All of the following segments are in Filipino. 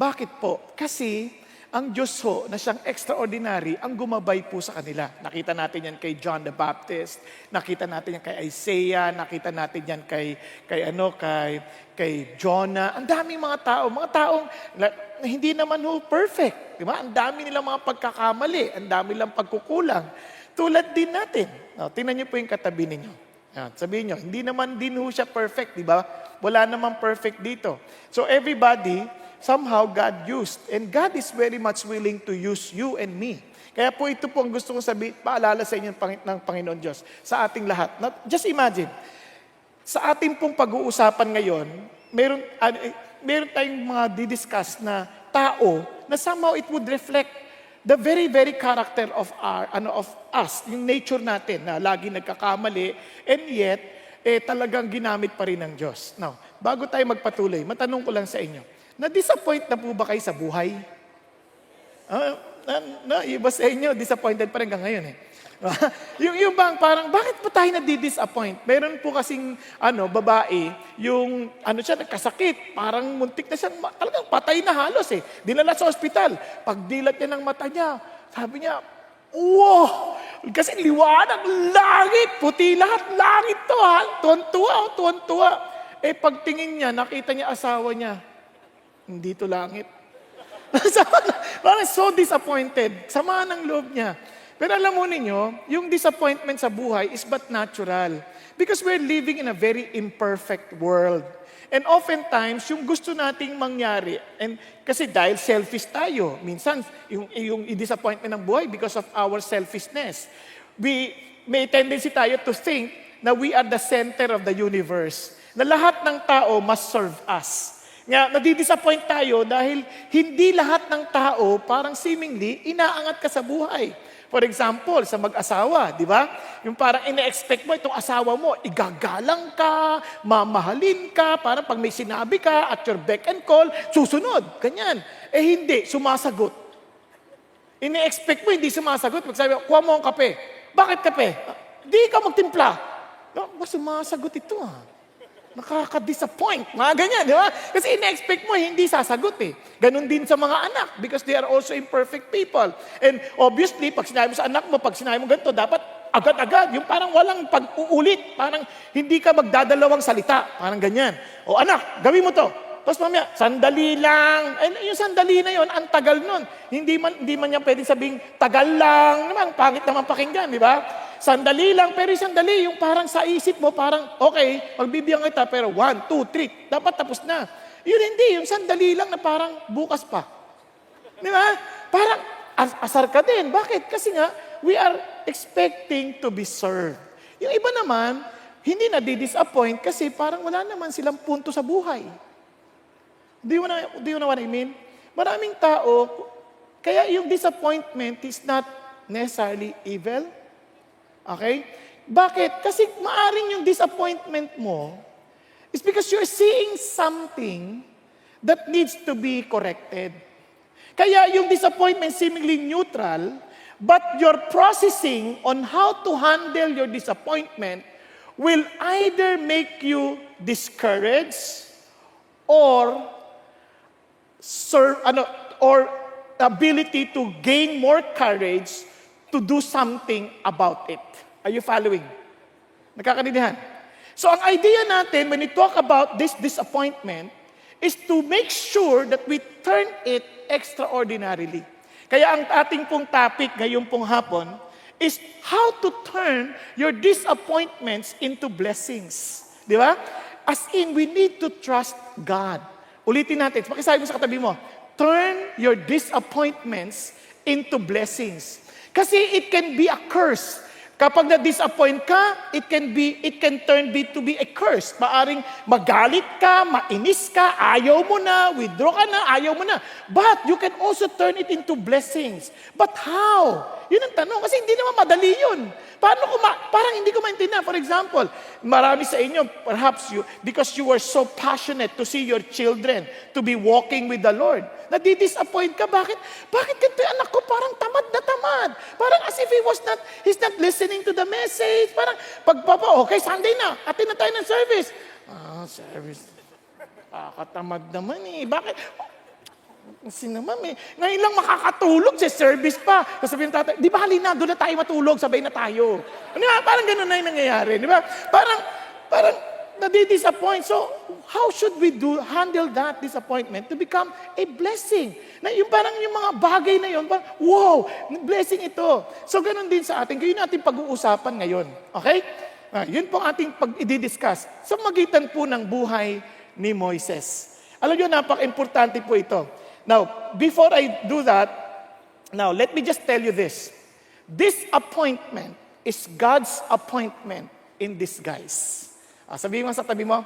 Bakit po? Kasi ang Diyos ho, na siyang extraordinary, ang gumabay po sa kanila. Nakita natin yan kay John the Baptist, nakita natin yan kay Isaiah, nakita natin yan kay Jonah. Ang daming mga taong na hindi naman ho perfect. Di ba? Ang dami nilang mga pagkakamali, ang dami nilang pagkukulang. Tulad din natin. Tingnan niyo po yung katabi ninyo. Sabihin niyo, hindi naman din ho siya perfect, di ba? Wala namang perfect dito. So everybody, somehow God used. And God is very much willing to use you and me. Kaya po ito po ang gusto kong sabihin, paalala sa inyo ng Panginoon Diyos, sa ating lahat. Just imagine, sa ating pong pag-uusapan ngayon, meron tayong mga didiscuss na tao na somehow it would reflect the very, very character of us, yung nature natin na lagi nagkakamali, and yet, talagang ginamit pa rin ng Diyos. Now, bago tayo magpatuloy, matanong ko lang sa inyo, na-disappoint na po ba kayo sa buhay? Iba sa inyo, disappointed pa rin hanggang ngayon eh. yung bang parang, bakit po tayo na-disappoint? Meron po kasing babae, yung siya, nagkasakit, parang muntik na siya, talagang patay na halos eh. Dinala sa ospital. Pagdilat niya ng mata niya, sabi niya, wow! Kasi liwanag, langit, puti lahat, langit to ha. Tuwan-tuwa. Pagtingin niya, nakita niya asawa niya. Hindi to langit. Parang so disappointed. Sama ng loob niya. Pero alam mo ninyo, yung disappointment sa buhay is but natural. Because we're living in a very imperfect world. And oftentimes, yung gusto nating mangyari, and kasi dahil selfish tayo, minsan yung disappointment ng buhay because of our selfishness. May tendency tayo to think na we are the center of the universe. Na lahat ng tao must serve us. Nga, nadidisappoint tayo dahil hindi lahat ng tao parang seemingly inaangat ka sa buhay. For example, sa mag-asawa, di ba? Yung parang ina-expect mo, itong asawa mo, igagalang ka, mamahalin ka, parang pag may sinabi ka at your beck and call, susunod, ganyan. Hindi, sumasagot. Ina-expect mo, hindi sumasagot. Magsabi, kuha mo ang kape. Bakit kape? Di ka magtimpla. Sumasagot ito Nakaka-disappoint. Mga ganyan, di ba? Kasi ina-expect mo, hindi sasagot eh. Ganon din sa mga anak because they are also imperfect people. And obviously, pag sinabi mo sa anak mo, pag sinabi mo ganito, dapat agad-agad. Yung parang walang pag-uulit. Parang hindi ka magdadalawang salita. Parang ganyan. O anak, gawin mo to. Tapos mamaya, sandali lang. Yung sandali na yon, ang tagal nun. Hindi man niya pwedeng sabing, tagal lang. Naman, pangit naman pakinggan, di ba? Sandali lang, pero sandali, yung parang sa isip mo, parang, okay, magbibigyan kita, pero 1, 2, 3, dapat tapos na. Yun hindi, yung sandali lang na parang bukas pa. Di ba? Parang asar ka din. Bakit? Kasi nga, we are expecting to be served. Yung iba naman, hindi na di-disappoint kasi parang wala naman silang punto sa buhay. Do you know what I mean? Maraming tao, kaya yung disappointment is not necessarily evil. Okay? Bakit? Kasi maaring yung disappointment mo is because you're seeing something that needs to be corrected. Kaya yung disappointment seemingly neutral, but your processing on how to handle your disappointment will either make you discouraged or ability to gain more courage to do something about it. Are you following? Nakakanindihan? So ang idea natin when we talk about this disappointment is to make sure that we turn it extraordinarily. Kaya ang ating pong topic ngayong pong hapon is how to turn your disappointments into blessings. Di ba? As in, we need to trust God. Ulitin natin. Pakisabi mo sa katabi mo, turn your disappointments into blessings. Kasi it can be a curse. Kapag na-disappoint ka, it can turn to be a curse. Maaring magalit ka, mainis ka, ayaw mo na, withdraw ka na, ayaw mo na. But you can also turn it into blessings. But how? Yun ang tanong. Kasi hindi naman madali yun. Parang hindi ko maintindihan. For example, marami sa inyo, perhaps because you were so passionate to see your children to be walking with the Lord. Nadi-disappoint ka. Bakit? Bakit ganito yung anak ko parang tamad na tamad? Parang as if he's not listening to the message. Parang okay, Sunday na. Atin na tayo ng service. Service. Katamad naman eh. Bakit? Kasi naman, ngayon lang makakatulog sa service pa. Sasabihin ng tatay, di ba halina, doon na tayo matulog, sabay na tayo. Ano nga, parang ganun na yung nangyayari, di ba? Parang nadi-disappoint. So, how should we handle that disappointment to become a blessing? Na yung parang yung mga bagay na yun, parang, wow, blessing ito. So, ganun din sa atin. Yun natin pag-uusapan ngayon. Okay? Yun po ating pag-i-discuss sa magitan po ng buhay ni Moises. Alam nyo, napaka-importante po ito. Now, before I do that, now let me just tell you this. This appointment is God's appointment in disguise. Sabihin mo sa tabi mo,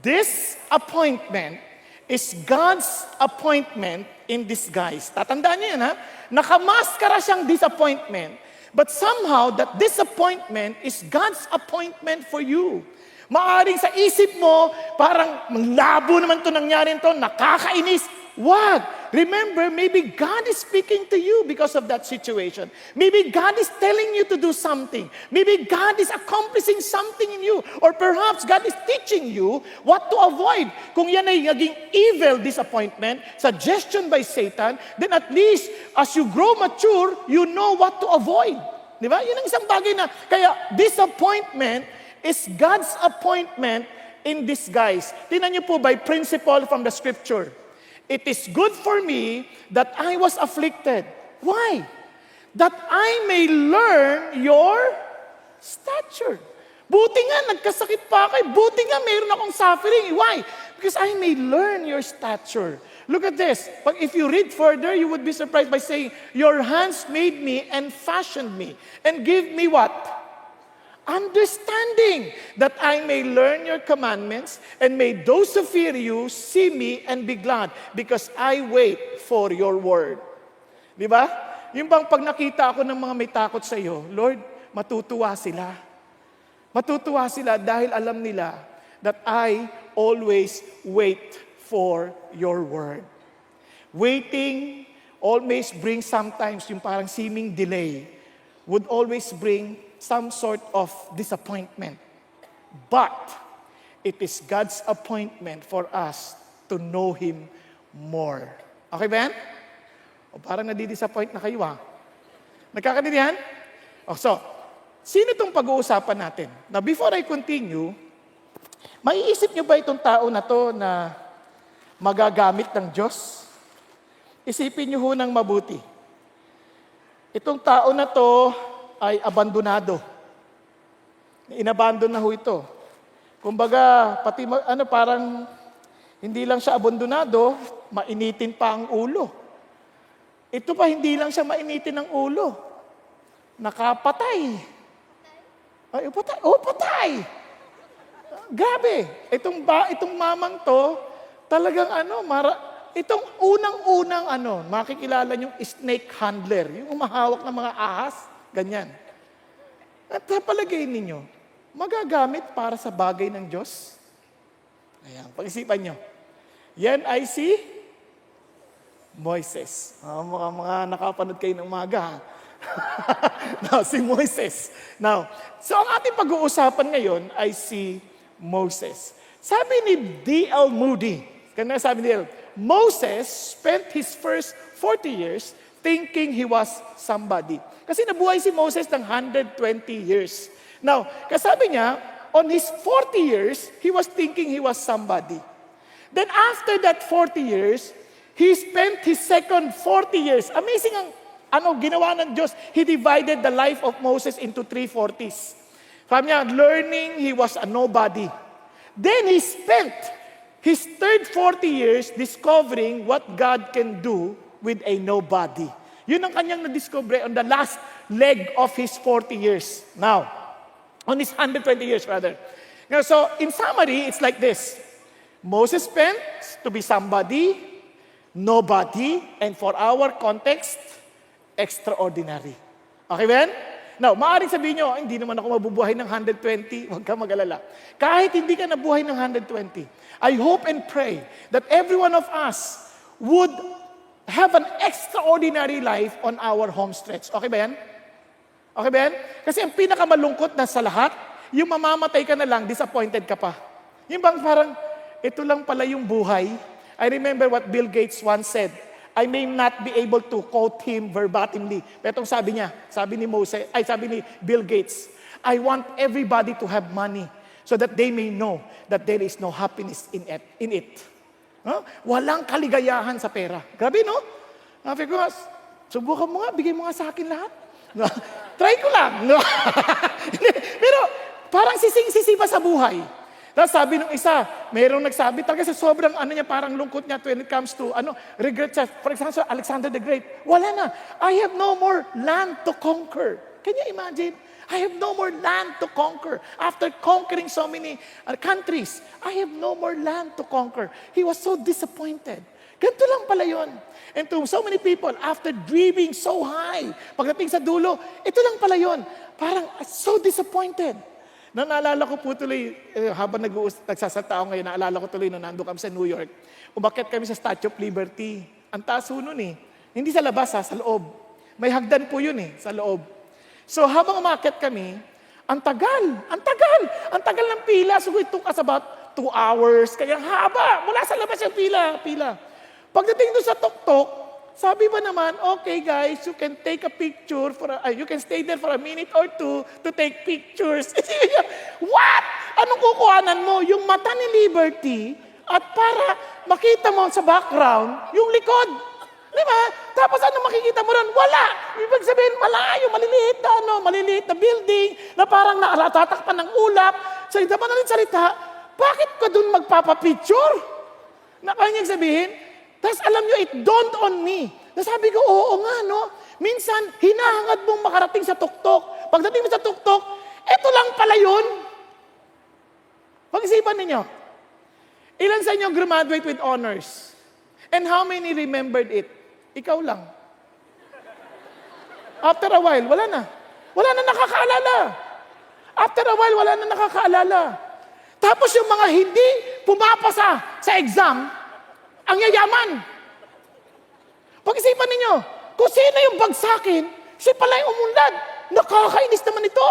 this appointment is God's appointment in disguise. Tatandaan niyo yan, ha? Nakamaskara siyang disappointment. But somehow, that disappointment is God's appointment for you. Maaring sa isip mo, parang labo naman ito nangyari ito, nakakainis. Wag! Remember, maybe God is speaking to you because of that situation. Maybe God is telling you to do something. Maybe God is accomplishing something in you. Or perhaps God is teaching you what to avoid. Kung yan ay naging evil disappointment, suggestion by Satan, then at least as you grow mature, you know what to avoid. Di ba? Yun ang isang bagay na, kaya disappointment is God's appointment in disguise. Tingnan niyo po by principle from the scripture. It is good for me that I was afflicted. Why? That I may learn your stature. Buti nga, nagkasakit pa kayo. Buti nga, mayroon akong suffering. Why? Because I may learn your stature. Look at this. If you read further, you would be surprised by saying, your hands made me and fashioned me. And give me what? Understanding that I may learn your commandments and may those who fear you see me and be glad because I wait for your word. Di ba? Yung bang pag nakita ako ng mga may takot sa iyo, Lord, matutuwa sila. Matutuwa sila dahil alam nila that I always wait for your word. Waiting always brings sometimes yung parang seeming delay would always bring some sort of disappointment. But it is God's appointment for us to know Him more. Okay ba yan? O parang nadidisappoint na kayo, ha? Nagkakaintindihan? So, sino itong pag-uusapan natin? Now, before I continue, maiisip nyo ba itong tao na to na magagamit ng Diyos? Isipin nyo ho ng mabuti. Itong tao na to ay abandonado. Inabandon na ho ito. Kumbaga, pati parang hindi lang siya abandonado, mainitin pa ang ulo. Ito pa, hindi lang siya mainitin ang ulo. Nakapatay. Ay, patay. Oh, patay! Grabe. Itong mamang to, talagang itong unang-unang makikilala yung snake handler, yung umahawak ng mga ahas, ganyan. At palagay ninyo, magagamit para sa bagay ng Diyos? Ayan, pag-isipan nyo. Yan ay si Moises. Mga nakapanood kayo ng umaga. Now, si Moises. Now, so ang ating pag-uusapan ngayon ay si Moses. Sabi ni D.L. Moody, kanina sabi ni D.L., Moses spent his first 40 years thinking he was somebody. Kasi nabuhay si Moses ng 120 years. Now, kasabi niya, on his 40 years, he was thinking he was somebody. Then after that 40 years, he spent his second 40 years. Amazing ang ginawa ng Diyos. He divided the life of Moses into 3 40s. Sabi niya, learning, he was a nobody. Then he spent his third 40 years discovering what God can do with a nobody. Yun ang kanyang na-discover on the last leg of his 40 years. Now, on his 120 years rather. Now, so, in summary, it's like this. Moses spent to be somebody, nobody, and for our context, extraordinary. Okay ba yan? Now, maaaring sabihin nyo, hindi naman ako mabubuhay ng 120. Huwag ka mag-alala. Kahit hindi ka nabuhay ng 120, I hope and pray that every one of us would have an extraordinary life on our home stretch. Okay ba yan? Okay ba yan? Kasi ang pinakamalungkot na sa lahat, yung mamamatay ka na lang, disappointed ka pa. Yung bang parang, ito lang pala yung buhay. I remember what Bill Gates once said, I may not be able to quote him verbatimly. Pero itong sabi niya, sabi ni Bill Gates, I want everybody to have money so that they may know that there is no happiness in it. Huh? Walang kaligayahan sa pera. Grabe, no? Sabi ko, subukan mo nga, bigay mo nga sa akin lahat. No? Try ko lang. No? Pero parang sising-sisi pa sa buhay. Tapos sabi ng isa, mayroong nagsabi, talaga sa sobrang parang lungkot niya when it comes to regret siya. For example, Alexander the Great, wala na. I have no more land to conquer. Can you imagine? I have no more land to conquer. After conquering so many countries, I have no more land to conquer. He was so disappointed. Ganito lang pala yun. And to so many people, after dreaming so high, pagdating sa dulo, ito lang pala yun. Parang so disappointed. Naalala ko po tuloy, habang nagsasalta ako ngayon, naalala ko tuloy nung nandun kami sa New York, umakyat kami sa Statue of Liberty. Ang taas nun eh. Hindi sa labas sa loob. May hagdan po yun sa loob. So habang umakyat kami, ang tagal ng pila. So it took us about 2 hours. Kaya haba, mula sa labas yung pila. Pagdating doon sa tuktok, sabi ba naman, okay guys, you can take a picture, you can stay there for a minute or 2 to take pictures. What? Anong kukuhanan mo? Yung mata ni Liberty at para makita mo sa background, yung likod. Di ba? Tapos ano makikita mo ron? Wala. Ibig sabihin, malayo, maliliit na building na parang nakatatakpan ng ulap. Salita ba na rin salita? Bakit ka dun magpapapicture? Na kanyang sabihin, tapos alam nyo, it dawned on me. Nasabi ko, oo nga, no? Minsan, hinahangad mong makarating sa tuktok. Pagdating mo sa tuktok, eto lang pala yun. Pag-isipan ninyo, ilan sa inyo graduate with honors? And how many remembered it? Ikaw lang. After a while, wala na. Wala na nakakaalala. After a while, wala na nakakaalala. Tapos yung mga hindi pumapasa sa exam, ang yayaman. Pag-isipan ninyo, kung sino yung bagsakin, siya pala yung umunlad. Nakakainis naman ito.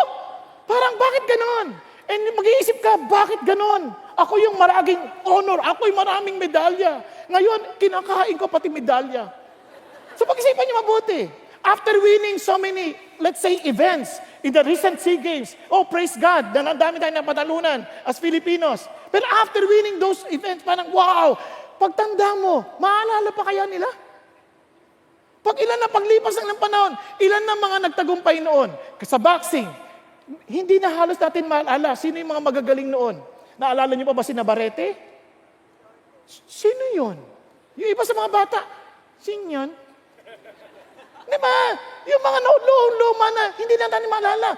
Parang bakit ganon? And mag-iisip ka, bakit ganon? Ako yung maraming honor, ako yung maraming medalya. Ngayon, kinakain ko pati medalya. So pag-isipan niyo mabuti. After winning so many, let's say, events in the recent SEA Games, oh, praise God, ang dami tayong napatalunan as Filipinos. Pero after winning those events, parang, wow, pagtanda mo, maalala pa kaya nila? Pag ilan na paglipas ng panahon, ilan na mga nagtagumpay noon? Sa boxing, hindi na halos natin maalala. Sino yung mga magagaling noon? Naalala niyo pa ba si Navarrete? Sino yun? Yung iba sa mga bata, sino yun? Diba? Yung mga luma na, hindi na natin maalala.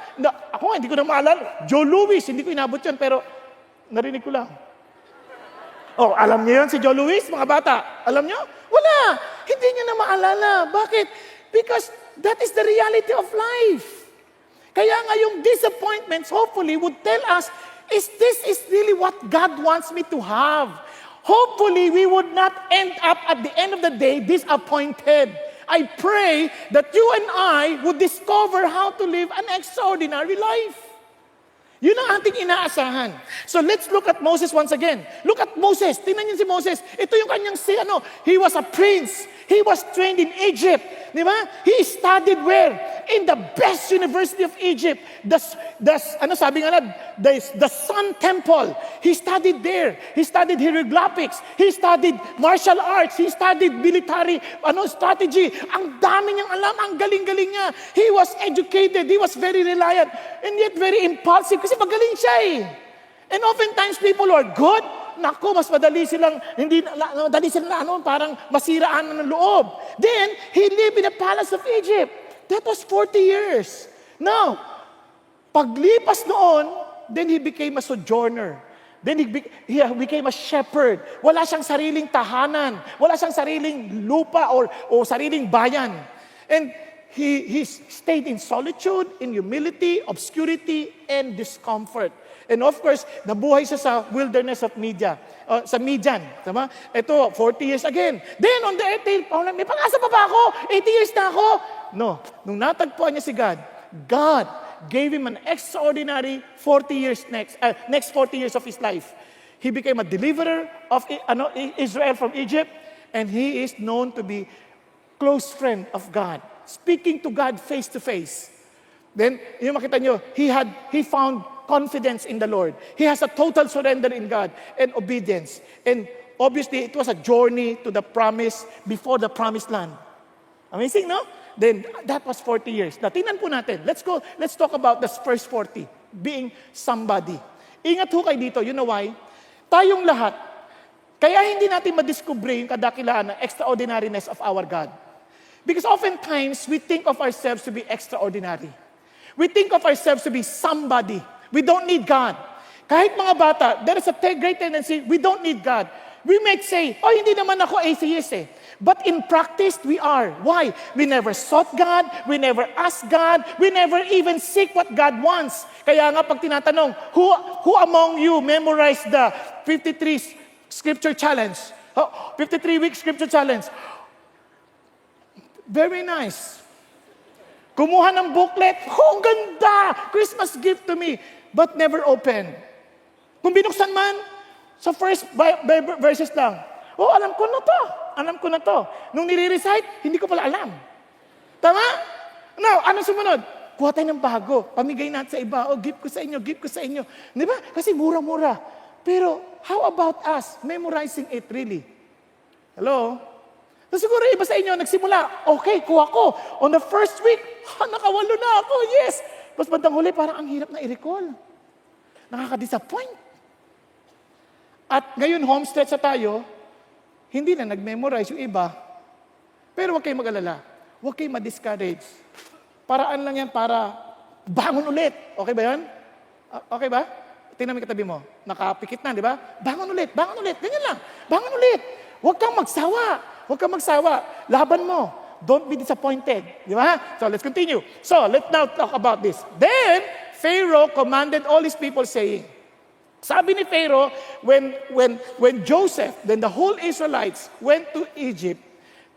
Ako nga, hindi ko na maalala. Joe Louis, hindi ko inabot yun, pero narinig ko lang. Oh, alam niyo yun si Joe Louis, mga bata? Alam niyo? Wala. Hindi niyo na maalala. Bakit? Because that is the reality of life. Kaya nga yung disappointments hopefully would tell us, this is really what God wants me to have. Hopefully, we would not end up at the end of the day disappointed. I pray that you and I would discover how to live an extraordinary life. Yun ang ating inaasahan. So let's look at Moses once again. Look at Moses. Tingnan niyo si Moses. Ito yung kanyang he was a prince. He was trained in Egypt. Di ba? He studied where? In the best university of Egypt. The Sun Temple. He studied there. He studied hieroglyphics. He studied martial arts. He studied military strategy. Ang dami niyang alam. Ang galing-galing niya. He was educated. He was very reliant. And yet very impulsive. Kasi magaling siya eh. And oftentimes people who are good, naku, mas madali silang, parang masiraan ng loob. Then, he lived in the palace of Egypt. That was 40 years. Now, paglipas noon, then he became a sojourner. Then he became a shepherd. Wala siyang sariling tahanan. Wala siyang sariling lupa o sariling bayan. And he stayed in solitude, in humility, obscurity, and discomfort. And of course, nabuhay siya sa wilderness of Midian. Sa Midian. Tama? Ito, 40 years again. Then on the 80th, may pang-asa pa ba ako? 80 years na ako? No. Nung natagpuan niya si God gave him an extraordinary 40 years next 40 years of his life. He became a deliverer of Israel from Egypt, and he is known to be close friend of God, speaking to God face to face. Then, yung makita nyo, he found confidence in the Lord. He has a total surrender in God and obedience. And obviously, it was a journey to the promise before the promised land. Amazing, no? Then, that was 40 years. Now, tingnan po natin. Let's talk about the first 40, being somebody. Ingat ho kayo dito. You know why? Tayong lahat, kaya hindi natin madiscover yung kadakilaan ng extraordinariness of our God. Because oftentimes, we think of ourselves to be extraordinary. We think of ourselves to be somebody. We don't need God. Kahit mga bata, there is a great tendency, we don't need God. We might say, oh, hindi naman ako atheist eh. But in practice, we are. Why? We never sought God, we never asked God, we never even seek what God wants. Kaya nga pag tinatanong, who among you memorized the 53 scripture challenge? 53-week scripture challenge. Very nice. Kumuha ng booklet, oh, ganda! Christmas gift to me. But never open. Kung binuksan man, sa first verses lang, oh, alam ko na to. Alam ko na to. Nung nire-recite, hindi ko pala alam. Tama? Now, ano sumunod? Kuha tayo ng bago. Pamigay natin sa iba. Oh, gift ko sa inyo, gift ko sa inyo. Di ba? Kasi mura-mura. Pero, how about us memorizing it really? Hello? So, siguro iba sa inyo, nagsimula, okay, kuha ko. On the first week, nakawalo na ako, yes. Tapos bandang huli, parang ang hirap na i-recall. Nakaka-disappoint. At ngayon, home stretch na tayo, hindi na nag-memorize yung iba. Pero huwag kayong mag-alala. Huwag kayong ma-discourage. Paraan lang yan para bangon ulit. Okay ba yan? Okay ba? Tingnan mo yung katabi mo. Nakapikit na, di ba? Bangon ulit, bangon ulit. Ganyan lang. Bangon ulit. Huwag kang magsawa. Huwag kang magsawa. Laban mo. Don't be disappointed. Di ba? So, let's continue. So, let's now talk about this. Then, Pharaoh commanded all his people saying, sabi ni Pharaoh, when Joseph, then the whole Israelites went to Egypt,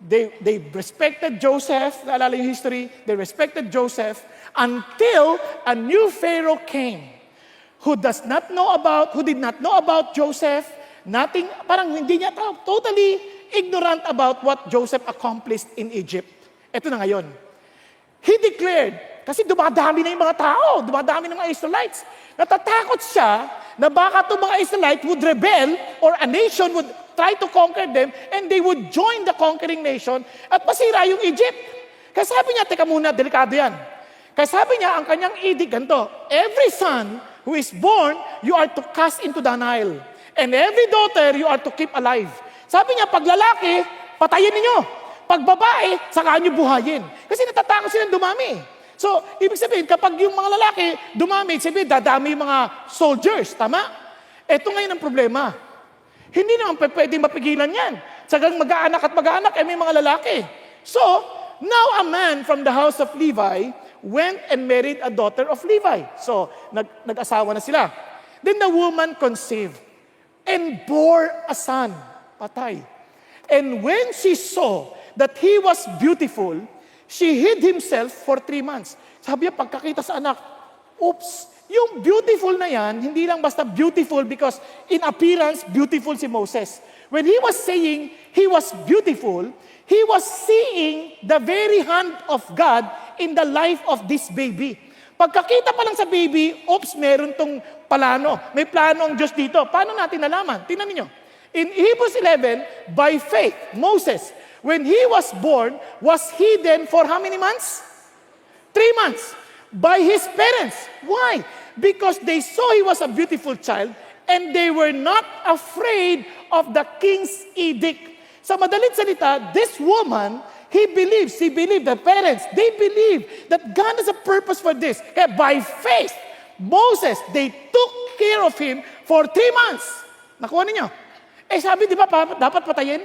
they respected Joseph, naalala yung history, they respected Joseph until a new Pharaoh came who did not know about Joseph, nothing, parang hindi niya totally ignorant about what Joseph accomplished in Egypt. Ito na ngayon. He declared, kasi dumadami na yung mga tao, dumadami ng mga Israelites. Natatakot siya na baka itong mga Israelites would rebel or a nation would try to conquer them and they would join the conquering nation at masira yung Egypt. Kaya sabi niya, teka muna, delikado yan. Kaya sabi niya, ang kanyang edict ganito, every son who is born, you are to cast into the Nile. And every daughter, you are to keep alive. Sabi niya, pag lalaki, patayin ninyo. Pag babae, saka nyo buhayin. Kasi natatakot silang dumami. So, ibig sabihin, kapag yung mga lalaki dumami, sabihin, dadami yung mga soldiers. Tama? Ito ngayon ang problema. Hindi naman pwedeng mapigilan yan. Sagang mag-aanak at mag-aanak, may mga lalaki. So, now a man from the house of Levi went and married a daughter of Levi. So, nag-asawa na sila. Then the woman conceived and bore a son. Patay. And when she saw that he was beautiful, she hid himself for 3 months. Sabi niya, pagkakita sa anak, oops, yung beautiful na yan, hindi lang basta beautiful because in appearance, beautiful si Moses. When he was saying he was beautiful, he was seeing the very hand of God in the life of this baby. Pagkakita pa lang sa baby, oops, meron tong plano. May plano ang Diyos dito. Paano natin nalaman? Tingnan niyo. In Hebrews 11, by faith, Moses, when he was born, was hidden for how many months? 3 months. By his parents. Why? Because they saw he was a beautiful child and they were not afraid of the king's edict. Sa madalit salita, this woman, he believed, the parents, they believed that God has a purpose for this. Kaya by faith, Moses, they took care of him for 3 months. Nakuha ninyo? Sabi, di ba, dapat patayin?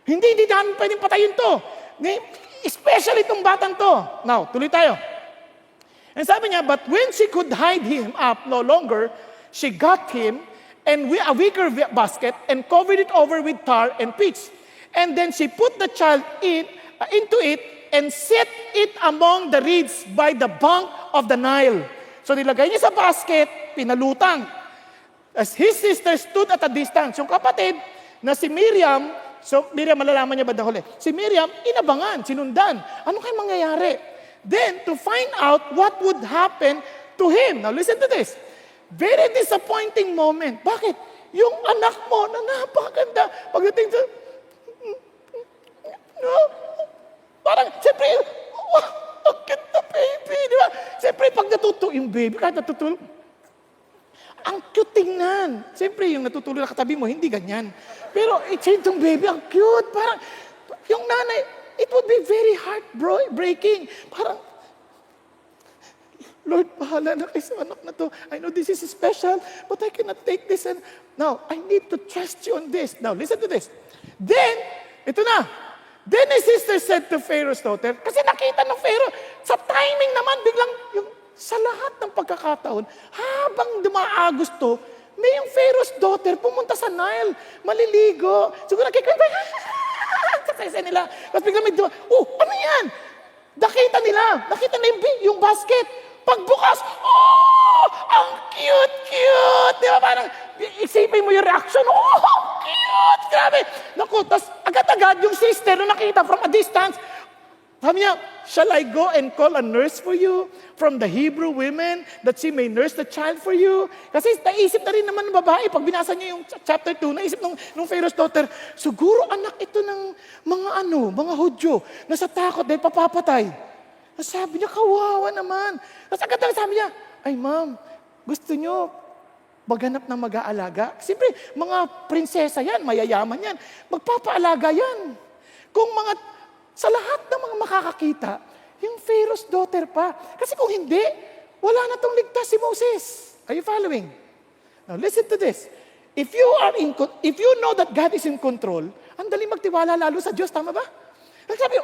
Hindi namin pwedeng patayin to. Especially itong batang to. Now, tuloy tayo. And sabi niya, but when she could hide him up no longer, she got him and a wicker basket and covered it over with tar and pitch. And then she put the child into it and set it among the reeds by the bank of the Nile. So nilagay niya sa basket, pinalutang. As his sister stood at a distance, yung kapatid na si Miriam, So, Miriam, malalaman niya ba dahil? Si Miriam, inabangan, sinundan. Ano kaya mangyayari? Then, to find out what would happen to him. Now, listen to this. Very disappointing moment. Bakit? Yung anak mo na napakaganda, pagdating sa... No? Parang, siyempre, wow, ang cute na baby, di ba? Siyempre, pag natutulog yung baby, kahit natutulog, ang cute tingnan. Siyempre, yung natutulog na katabi mo, hindi ganyan. Pero, itong baby, ang cute. Parang, yung nanay, it would be very heartbreaking. Parang, Lord, bahala na kayo sa anak na to. I know this is special, but I cannot take this. And now, I need to trust you on this. Now, listen to this. Then, ito na. Then his sister said to Pharaoh's daughter, kasi nakita ng Pharaoh, sa timing naman, biglang, yung, sa lahat ng pagkakataon, habang dumaagos to, may yung Pharaoh's daughter pumunta sa Nile, maliligo. Siguro nakikwento, sa kaysa nila. Tapos biglang may ano yan? Nakita nila yung basket. Pagbukas, ang cute! Di ba parang, isipin mo yung reaction, ang cute! Grabe! Naku, tas agad-agad yung sister na nakita from a distance, sabi niya, shall I go and call a nurse for you from the Hebrew women that she may nurse the child for you? Kasi naisip na rin naman ng babae, pag binasa niya yung chapter 2, naisip nung Pharaoh's daughter, siguro anak ito ng mga Hudyo na sa takot dahil papapatay. Sabi niya, kawawa naman. Tapos agad sabi niya, ay ma'am, gusto niyo maghanap ng mag-aalaga? Siyempre, mga prinsesa yan, mayayaman yan. Magpapaalaga yan. Kung sa lahat ng mga makakakita, yung Pharaoh's daughter pa. Kasi kung hindi, wala na tong ligtas si Moses. Are you following? Now listen to this. If you know that God is in control, ang dali magtiwala lalo sa Diyos, tama ba? Sabi,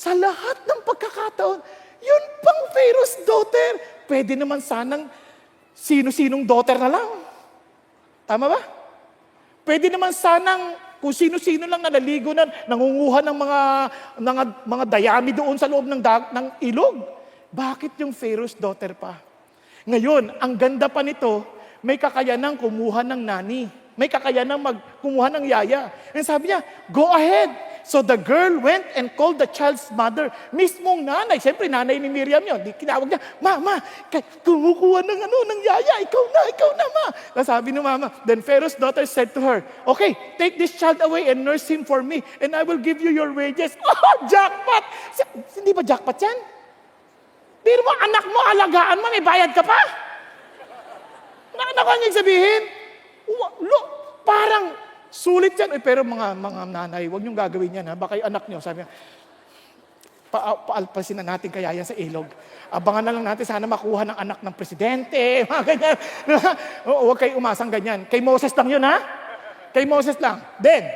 sa lahat ng pagkakataon, yun pang Pharaoh's daughter. Pwede naman sanang sino-sinong daughter na lang. Tama ba? Pwede naman sanang kung sino-sino lang na naligo na, nangunguha ng mga dayami doon sa loob ng ilog. Bakit yung Pharaoh's daughter pa? Ngayon, ang ganda pa nito, may kakayanang kumuha ng nani. May kakayanang kumuha ng yaya. And sabi niya, go ahead. So the girl went and called the child's mother. Mismong nanay, siyempre nanay ni Miriam yun. Kinawag niya, Mama, kumukuha ng yaya. Ikaw na, ma. Sabi ni Mama, then Pharaoh's daughter said to her, okay, take this child away and nurse him for me, and I will give you your wages. Oh, jackpot! Hindi ba jackpot yan? Pero mo, anak mo, alagaan mo, may bayad ka pa? Nakuha niya sabihin, parang, sulit yan. Pero mga nanay, huwag niyong gagawin yan. Ha? Baka yung anak niyo, sabi niya, paalpasin na natin kaya yan sa ilog. Abangan na lang natin, sana makuha ng anak ng presidente. Mga ganyan. Huwag kayo umasang ganyan. Kay Moses lang yun, ha? Kay Moses lang. Then,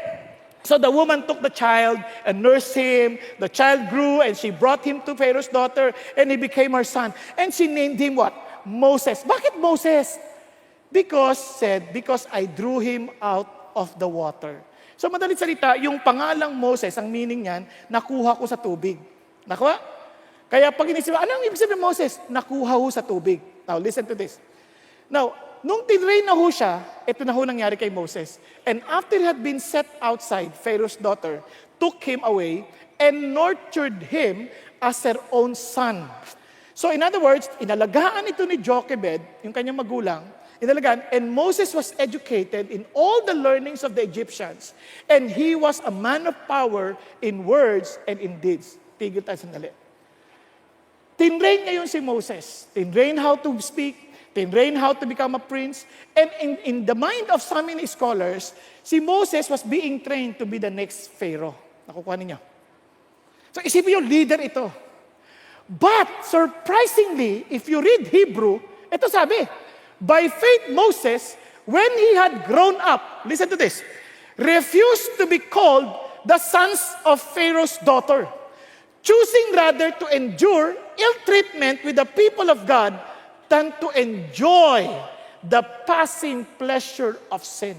so the woman took the child and nursed him. The child grew and she brought him to Pharaoh's daughter and he became her son. And she named him what? Moses. Bakit Moses? Because I drew him out of the water. So madalit salita, yung pangalang Moses, ang meaning niyan, nakuha ko sa tubig. Nakuha? Kaya pag inisip, ano ang ibig sabihin Moses? Nakuha ho sa tubig. Now, listen to this. Now, nung tinrain na ho siya, ito na ho nangyari kay Moses. And after he had been set outside, Pharaoh's daughter took him away and nurtured him as her own son. So in other words, inalagaan ito ni Jochebed, yung kanyang magulang, and Moses was educated in all the learnings of the Egyptians. And he was a man of power in words and in deeds. Tigil tayo sandali. Tinrain niya yun si Moses. Tinrain how to speak. Tinrain how to become a prince. And in the mind of some scholars, si Moses was being trained to be the next Pharaoh. Nakukuha ninyo. So isipin yung leader ito. But surprisingly, if you read Hebrew, ito sabi, by faith, Moses, when he had grown up, listen to this, refused to be called the sons of Pharaoh's daughter, choosing rather to endure ill treatment with the people of God than to enjoy the passing pleasure of sin.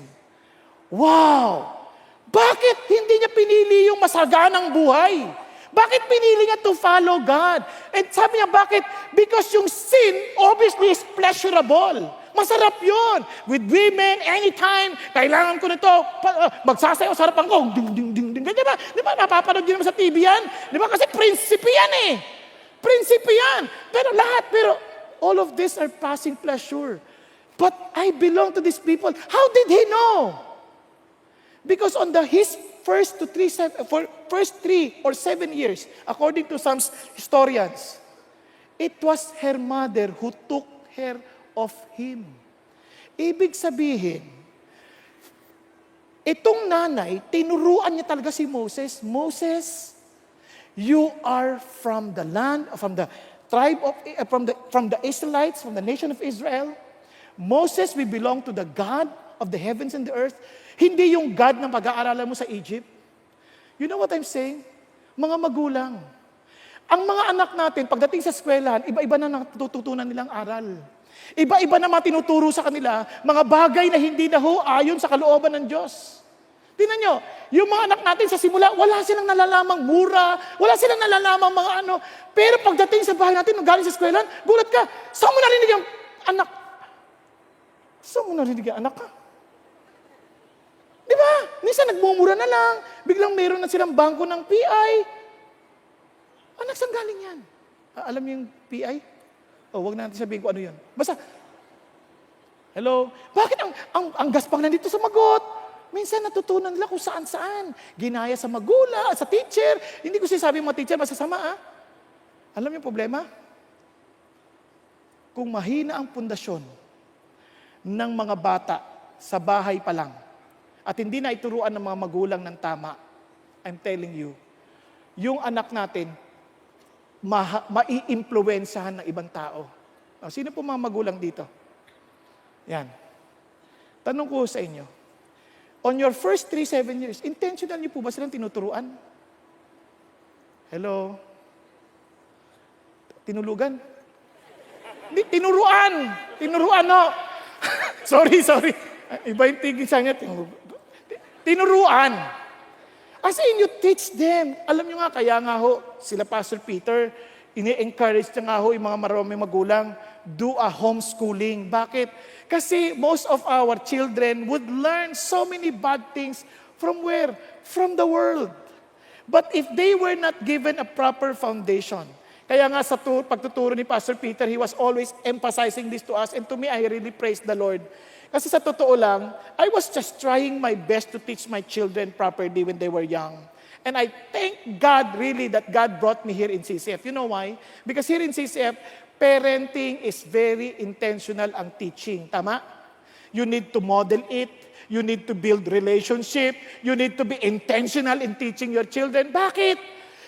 Wow! Bakit hindi niya pinili yung masaganang buhay? Bakit pinili niya to follow God? And sabi niya, bakit? Because yung sin obviously is pleasurable. Masarap yun. With women, anytime, kailangan ko nito, magsasayaw sa harapan ko, ding, ding, ding, ding. Di ba? Di ba, napapanood yun naman sa TV yan? Di ba? Kasi prinsipe yan eh. Prinsipe yan. Pero all of this are passing pleasure. But I belong to these people. How did he know? Because on his first 3 or 7 years, according to some historians, it was her mother who took care of him. Ibig sabihin, itong nanay, tinuruan niya talaga si Moses, Moses, you are from the land, from the tribe of, from the Israelites, from the nation of Israel. Moses, we belong to the God of the heavens and the earth. Hindi yung God na pag-aaralan mo sa Egypt. You know what I'm saying? Mga magulang. Ang mga anak natin, pagdating sa eskwelahan, iba-iba na natututunan nilang aral. Iba-iba na tinuturo sa kanila, mga bagay na hindi na ayon sa kalooban ng Diyos. Tingnan nyo, yung mga anak natin sa simula, wala silang nalalamang mura, wala silang nalalamang mga ano. Pero pagdating sa bahay natin, nung galing sa eskwelahan, gulat ka, saan mo narinig yung anak? Saan mo narinig yung anak ka? Di ba? Minsan nagmumura na lang, biglang meron na silang bangko ng PI. Anak, saan galing yan? Alam niyo yung PI? Wag natin sabihin ko ano yun. Basta, hello? Bakit ang gaspang nandito sa magot? Minsan natutunan nila kung saan-saan. Ginaya sa magula, sa teacher. Hindi ko sinasabi mga teacher, masasama Alam niyo yung problema? Kung mahina ang pundasyon ng mga bata sa bahay pa lang, at hindi na ituruan ng mga magulang ng tama, I'm telling you, yung anak natin, mai-impluwensahan ng ibang tao. Sino po mga magulang dito? Yan. Tanong ko sa inyo, on your first 7 years, intentional niyo po ba silang tinuturuan? Hello? Tinulugan? Hindi, tinuruan! Tinuruan, no? sorry. Iba yung tigil sa kanya. Tinuruan. As in, you teach them. Alam nyo nga, kaya nga sila Pastor Peter, ini-encourage na nga yung mga maraming magulang, do a homeschooling. Bakit? Kasi most of our children would learn so many bad things from where? From the world. But if they were not given a proper foundation, kaya nga sa pagtuturo ni Pastor Peter, he was always emphasizing this to us, and to me, I really praise the Lord. Kasi sa totoo lang, I was just trying my best to teach my children properly when they were young. And I thank God really that God brought me here in CCF. You know why? Because here in CCF, parenting is very intentional ang teaching. Tama? You need to model it. You need to build relationship. You need to be intentional in teaching your children. Bakit?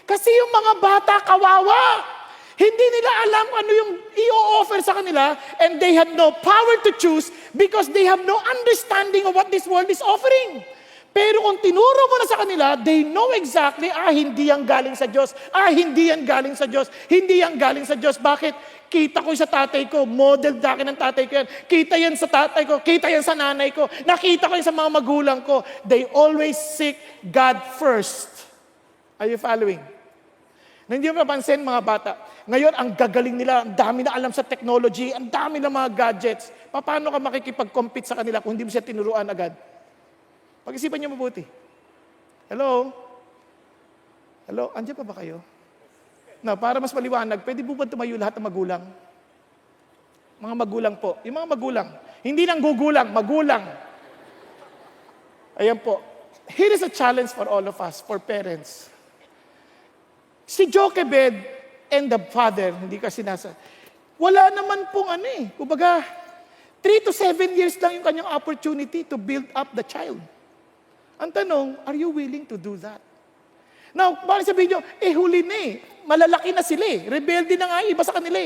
Kasi yung mga bata, kawawa. Hindi nila alam ano yung i-offer sa kanila, and they had no power to choose because they have no understanding of what this world is offering. Pero kung tinuro mo na sa kanila, they know exactly, hindi yan galing sa Diyos. Hindi yan galing sa Diyos. Hindi yan galing sa Diyos. Bakit? Kita ko sa tatay ko, model sa akin ng tatay ko yan. Kita yan sa tatay ko, kita yan sa nanay ko. Nakita ko yan sa mga magulang ko. They always seek God first. Are you following? Hindi mo napansin mga bata, ngayon ang gagaling nila, ang dami na alam sa technology, ang dami na mga gadgets. Paano ka makikipag-compete sa kanila kung hindi mo siya tinuruan agad? Pag-isipan niyo mabuti. Hello? Hello? Andiyan pa ba kayo? Na, para mas maliwanag, pwede po ba tumayo lahat ng magulang? Mga magulang po. Yung mga magulang. Hindi nang gugulang, magulang. Ayan po. Here is a challenge for all of us, for parents. Si Jochebed and the father, hindi kasi wala naman pong kumbaga, 3 to 7 years lang yung kanyang opportunity to build up the child. Ang tanong, are you willing to do that? Now, baka sabihin nyo, huli na malalaki na sila rebelde na nga iba sa kanila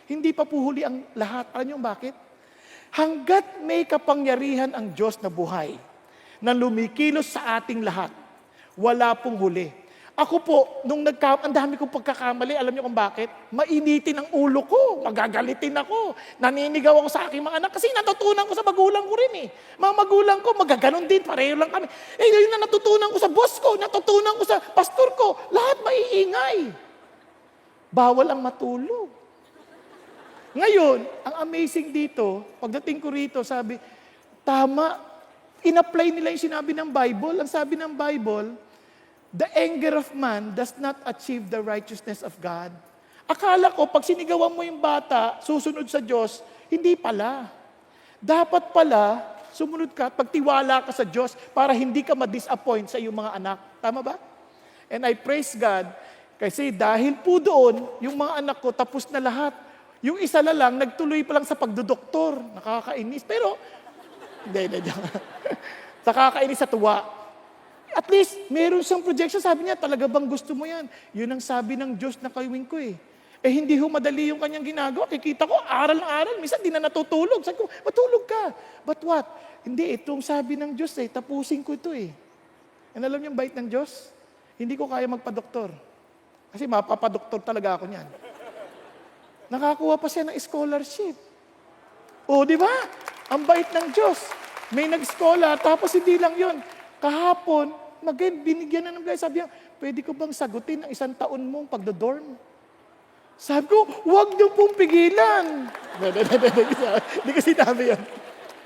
Hindi pa po huli ang lahat. Alam nyo bakit? Hanggat may kapangyarihan ang Diyos na buhay, na lumikilos sa ating lahat, wala pong huli. Ako po, ang dami kong pagkakamali, alam niyo kung bakit? Mainitin ang ulo ko, magagalitin ako, naninigaw ako sa aking mga anak, kasi natutunan ko sa magulang ko rin Mga magulang ko, magaganon din, pareho lang kami. Yun na natutunan ko sa boss ko, natutunan ko sa pastor ko, lahat maiingay. Bawal ang matulog. Ngayon, ang amazing dito, pagdating ko rito, sabi, tama, in-apply nila yung sinabi ng Bible. Ang sabi ng Bible, the anger of man does not achieve the righteousness of God. Akala ko, pag sinigawan mo yung bata, susunod sa Diyos, hindi pala. Dapat pala, sumunod ka, pagtiwala ka sa Diyos para hindi ka ma-disappoint sa iyong mga anak. Tama ba? And I praise God, kasi dahil po doon, yung mga anak ko tapos na lahat. Yung isa na lang, nagtuloy pa lang sa pagdodoktor. Nakakainis. Pero, hindi. Nakakainis sa tuwa. At least, meron siyang projection. Sabi niya, talaga bang gusto mo yan? Yun ang sabi ng Diyos na kawin ko eh. Eh, hindi ho madali yung kanyang ginagawa. Kikita ko, aral ng aral. Minsan, di na natutulog. Sabi ko, matulog ka. But what? Hindi, itong sabi ng Diyos eh, tapusin ko ito eh. And alam niyo yung bait ng Diyos? Hindi ko kaya magpa-doktor. Kasi mapapadoktor talaga ako niyan. Nakakuha pa siya ng scholarship. O, di ba? Ang bait ng Diyos. May nag-scholar, tapos hindi lang yon. Kahapon, binigyan na ng blessing. Sabi niya, pwede ko bang sagutin ang 1 taon mong pagdodorm? Sabi ko, huwag niyo pong pigilan. Hindi ko sinabi yun.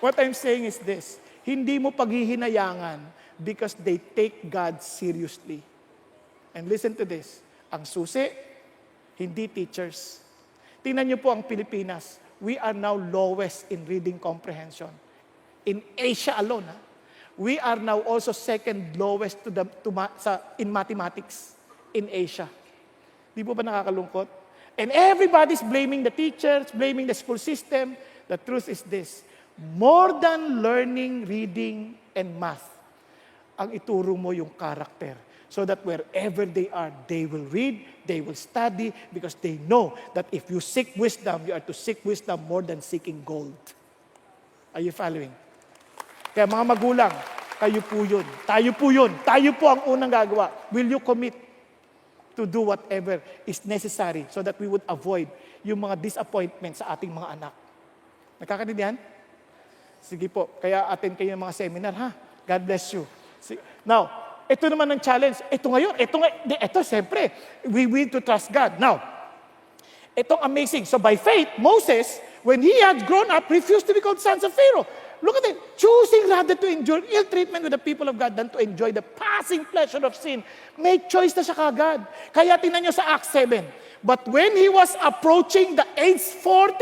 What I'm saying is this, hindi mo paghihinayangan because they take God seriously. And listen to this, ang susi, hindi teachers. Tingnan niyo po ang Pilipinas. We are now lowest in reading comprehension. In Asia alone, we are now also second lowest in mathematics in Asia. Di po ba nakakalungkot? And everybody's blaming the teachers, blaming the school system. The truth is this, more than learning, reading, and math, ang ituro mo yung character. So that wherever they are, they will read, they will study, because they know that if you seek wisdom, you are to seek wisdom more than seeking gold. Are you following? Kaya mga magulang, kayo po yun. Tayo po yun. Tayo po ang unang gagawa. Will you commit to do whatever is necessary so that we would avoid yung mga disappointment sa ating mga anak? Nakakaintindihan? Sige po. Kaya attend kayo ng mga seminar, ha? God bless you. Now, ito naman ang challenge. Ito siyempre, we need to trust God. Now, itong amazing. So by faith, Moses, when he had grown up, refused to be called sons of Pharaoh. Look at it. Choosing rather to endure ill treatment with the people of God than to enjoy the passing pleasure of sin. May choice na siya kagad. Kaya tingnan niyo sa Acts 7. But when he was approaching the age 40,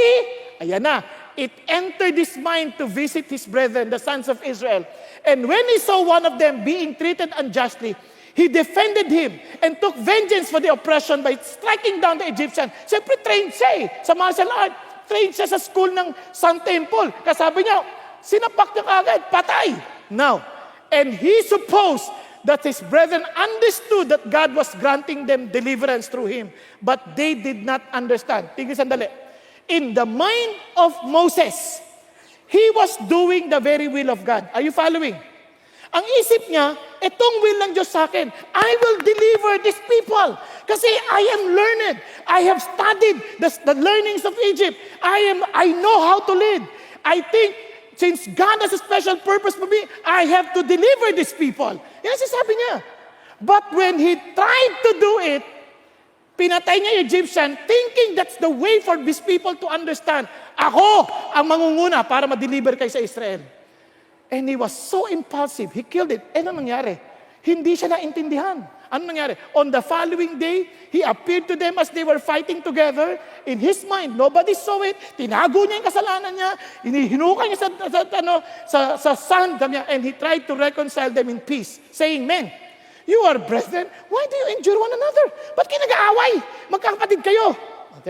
ayan na, it entered his mind to visit his brethren, the sons of Israel. And when he saw one of them being treated unjustly, he defended him and took vengeance for the oppression by striking down the Egyptian. Siyempre, trained siya sa martial art. Trained siya sa school ng Sun Temple. Kasabi niya, sinapak niya kagad, patay. Now, and he supposed that his brethren understood that God was granting them deliverance through him. But they did not understand. Tingnan sandali. In the mind of Moses, he was doing the very will of God. Are you following? Ang isip niya, itong will ng Diyos sa akin, I will deliver these people. Kasi I am learned. I have studied the learnings of Egypt. I know how to lead. I think, since God has a special purpose for me, I have to deliver these people. Yan sabi niya. But when he tried to do it, pinatay niya yung Egyptian, thinking that's the way for these people to understand. Ako ang mangunguna para ma-deliver kayo sa Israel. And he was so impulsive, he killed it. Eh, ano nangyari? Hindi siya naintindihan. Ano nangyari? On the following day, he appeared to them as they were fighting together. In his mind, nobody saw it. Tinago niya yung kasalanan niya. Hinukay niya sa sand niya, and he tried to reconcile them in peace, saying, men, you are brethren, why do you endure one another? Ba't kayo nag-aaway? Magkakapatid kayo.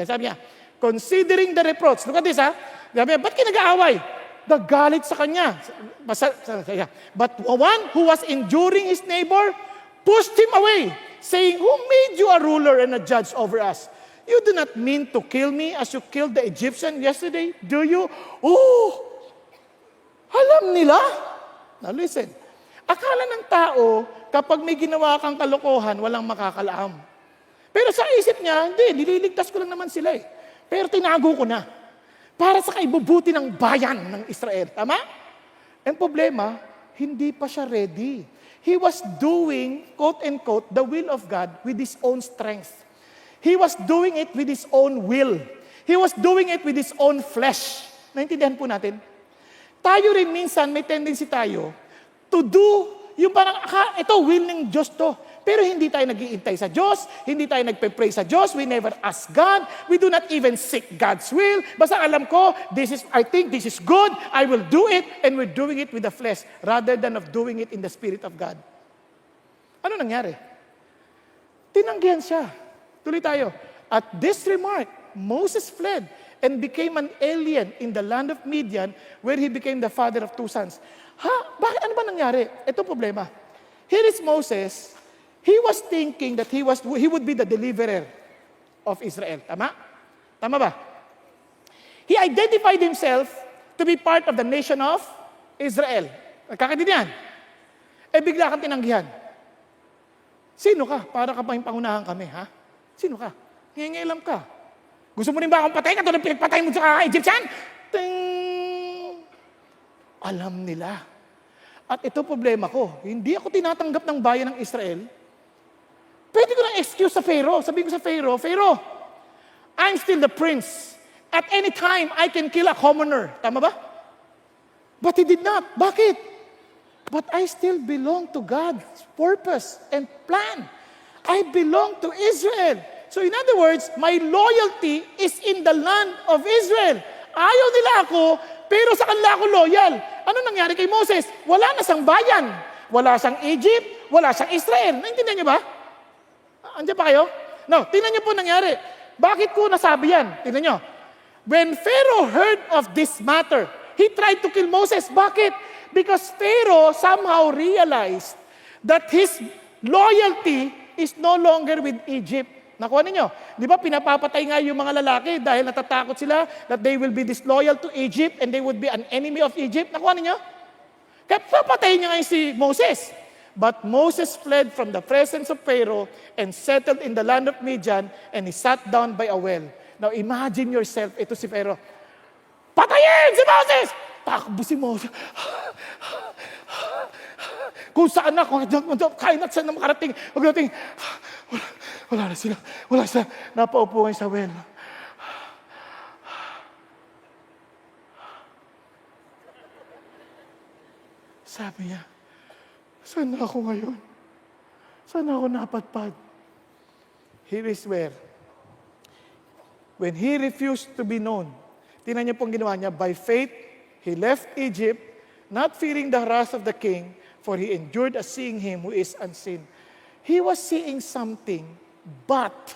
Sabi niya, considering the reproach. Look at this, ha? Sabi niya, ba't kayo nag-aaway? Nagalit sa kanya. But one who was enduring his neighbor pushed him away, saying, who made you a ruler and a judge over us? You do not mean to kill me as you killed the Egyptian yesterday, do you? Oh, alam nila. Now listen, akala ng tao, kapag may ginawa kang kalokohan, walang makakalaam. Pero sa isip niya, hindi, nililigtas ko lang naman sila eh. Pero tinago ko na. Para sa kaibubuti ng bayan ng Israel. Tama? Ang problema, hindi pa siya ready. He was doing, quote-unquote, the will of God with his own strength. He was doing it with his own will. He was doing it with his own flesh. Naintindihan po natin? Tayo rin minsan, may tendency tayo to do, yung parang, ito, will ng Diyos to. Pero hindi tayo nag-iintay sa Diyos, hindi tayo nagpe-pray sa Diyos, we never ask God, we do not even seek God's will. Basta alam ko, I think this is good, I will do it, and we're doing it with the flesh rather than of doing it in the Spirit of God. Ano nangyari? Tinanggihan siya. Tuloy tayo. At this remark, Moses fled and became an alien in the land of Midian where he became the father of 2 sons. Bakit? Ano ba nangyari? Ito problema. Here is Moses. He was thinking that he would be the deliverer of Israel. Tama? Tama ba? He identified himself to be part of the nation of Israel. Nagkakaintindihan? Bigla kang tinanggihan. Sino ka? Para ka pa yung pangunahan kami, ha? Sino ka? Ngingailam ka. Gusto mo rin ba akong patay? Katulad pinagpatay mo sa Egyptian? Ting! Alam nila. At ito problema ko. Hindi ako tinatanggap ng bayan ng Israel. Pwede ko na excuse sa Pharaoh. Sabihin ko sa Pharaoh, Pharaoh, I'm still the prince. At any time, I can kill a commoner. Tama ba? But he did not. Bakit? But I still belong to God's purpose and plan. I belong to Israel. So in other words, my loyalty is in the land of Israel. Ayaw nila ako, pero sa kanila ako loyal. Ano nangyari kay Moses? Wala na siyang bayan. Wala siyang Egypt, wala siyang Israel. Naintindihan niyo ba? Andiyan pa kayo? No, tingnan niyo po nangyari. Bakit ko nasabi yan? Tingnan niyo. When Pharaoh heard of this matter, he tried to kill Moses. Bakit? Because Pharaoh somehow realized that his loyalty is no longer with Egypt. Nakuha ninyo? Di ba pinapapatay nga yung mga lalaki dahil natatakot sila that they will be disloyal to Egypt and they would be an enemy of Egypt? Nakuha ninyo? Kaya papatayin niya ngayon si Moses. But Moses fled from the presence of Pharaoh and settled in the land of Midian and he sat down by a well. Now imagine yourself, ito si Pharaoh. Patayin si Moses! Takbo si Moses. Kung saan na, kain at saan na makarating. Pagdating, wala na sila. Wala sila. Napaupo ngayon sa well. Sabi niya, saan na ako ngayon? Saan ako napadpad? Here is where, when he refused to be known, tingnan niyo pong ginawa niya, by faith, he left Egypt, not fearing the wrath of the king, for he endured as seeing him who is unseen. He was seeing something, but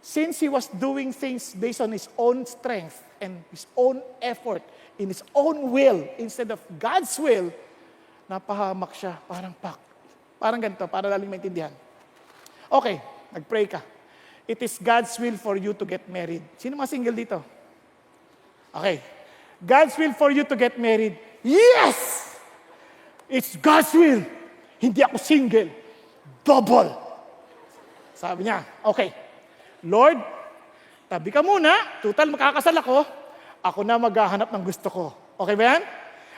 since he was doing things based on his own strength and his own effort, in his own will, instead of God's will, napahamak siya, parang ganito, para laling maintindihan. Okay, nag-pray ka. It is God's will for you to get married. Sino mga single dito? Okay. God's will for you to get married. Yes! It's God's will. Hindi ako single. Double. Sabi niya, okay. Lord, tabi ka muna. Total, makakasal ako. Ako na maghahanap ng gusto ko. Okay ba yan?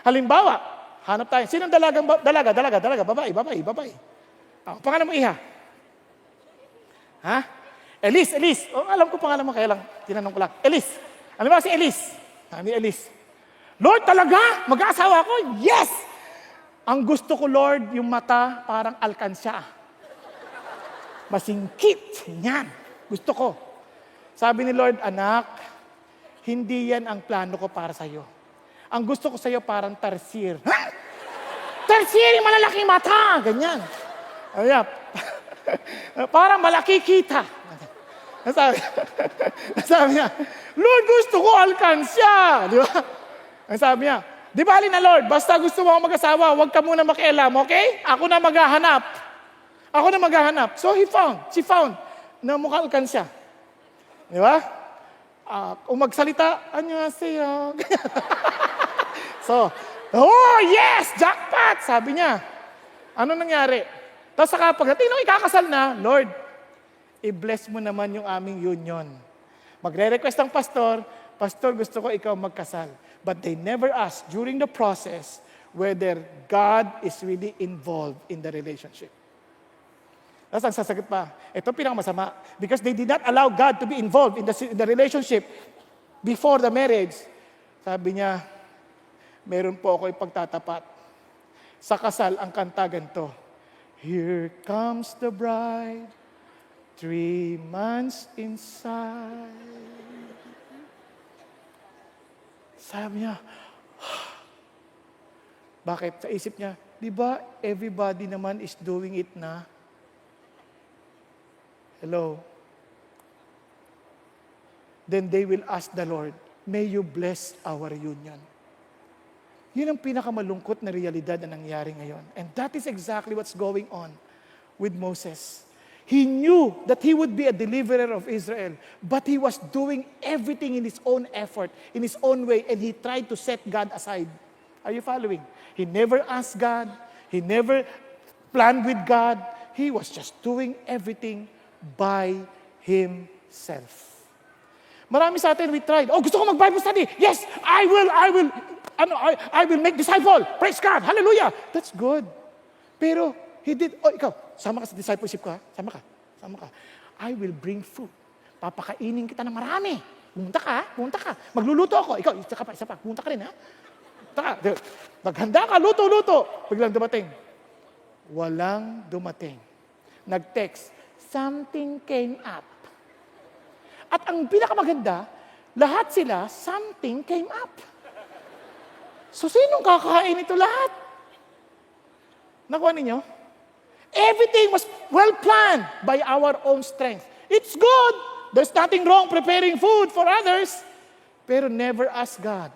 Halimbawa, hanap tayo. Sinong dalaga? Babae. Pangalan mo, Iha? Ha? Elise. Oh, alam ko pangalan mo, kaya lang, tinanong ko lang. Elise. Ano ba si Elise? Ni Elise. Lord, talaga? Mag-aasawa ako? Yes! Ang gusto ko, Lord, yung mata parang alkansya. Masingkit. Yan. Gusto ko. Sabi ni Lord, anak, hindi yan ang plano ko para sa'yo. Ang gusto ko sa'yo parang tarsir. Ha? Tarsir, yung malalaking mata. Ganyan. Ayan. Parang malaki kita. Sabi niya, Lord, gusto ko alkansya. Di ba? Ang sabi niya, di ba na Lord, basta gusto mo ako mag-asawa, huwag ka muna makialam, okay? Ako na maghahanap. So she found, na mukha alkansya. Di ba? Kung magsalita, annyeonghaseyo. So, oh yes, jackpot, sabi niya. Ano nangyari? Tapos saka pagdating nung ikakasal na, Lord, i-bless mo naman yung aming union. Magre-request ang pastor, Pastor, gusto ko ikaw magkasal. But they never ask during the process whether God is really involved in the relationship. Tapos ang sasagot pa, ito pinakamasama. Because they did not allow God to be involved in the relationship before the marriage. Sabi niya, meron po ako ipagtatapat. Sa kasal, ang kanta ganito, here comes the bride, 3 months inside. Sabi niya, bakit? Sa isip niya, di ba everybody naman is doing it na? Hello? Then they will ask the Lord, may you bless our union. Yun ang pinakamalungkot na realidad na nangyari ngayon. And that is exactly what's going on with Moses. He knew that he would be a deliverer of Israel, but he was doing everything in his own effort, in his own way, and he tried to set God aside. Are you following? He never asked God. He never planned with God. He was just doing everything by himself. Marami sa atin, we tried. Oh, gusto ko mag-Bible study. Yes, I will make disciple. Praise God. Hallelujah. That's good. Pero, he did, ikaw, sama ka sa discipleship ka. Sama ka. I will bring food. Papakainin kita ng marami. Pumunta ka. Magluluto ako. Ikaw, isa pa. Pumunta ka rin, ha? Maghanda ka, luto. Biglang dumating. Walang dumating. Nag-text, something came up. At ang pinakamaganda, lahat sila, something came up. So, sinong kakain ito lahat? Nakuha ninyo? Everything was well planned by our own strength. It's good. There's nothing wrong preparing food for others. Pero never ask God.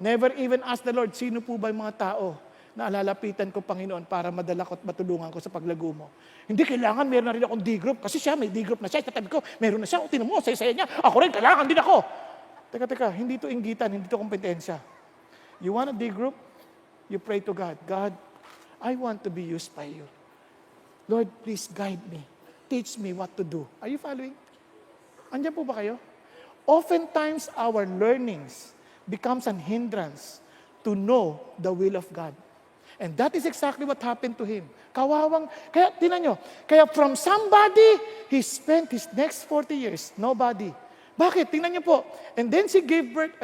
Never even ask the Lord, sino po ba yung mga tao na alalapitan ko, Panginoon, para madala ko at matulungan ko sa paglago mo. Hindi kailangan, meron na rin akong D-group. Kasi siya, may D-group na siya. Katabi ko, meron na siya. O, tinan mo, saya-saya niya. Ako rin, kailangan din ako. Teka, hindi to inggitan, hindi to kompetensya. You want a D-group? You pray to God. God, I want to be used by you. Lord, please guide me. Teach me what to do. Are you following? Andiyan po ba kayo? Oftentimes, our learnings becomes an hindrance to know the will of God. And that is exactly what happened to him. Kaya tinan nyo, kaya from somebody, he spent his next 40 years, nobody. Bakit? Tingnan nyo po. And then she gave birth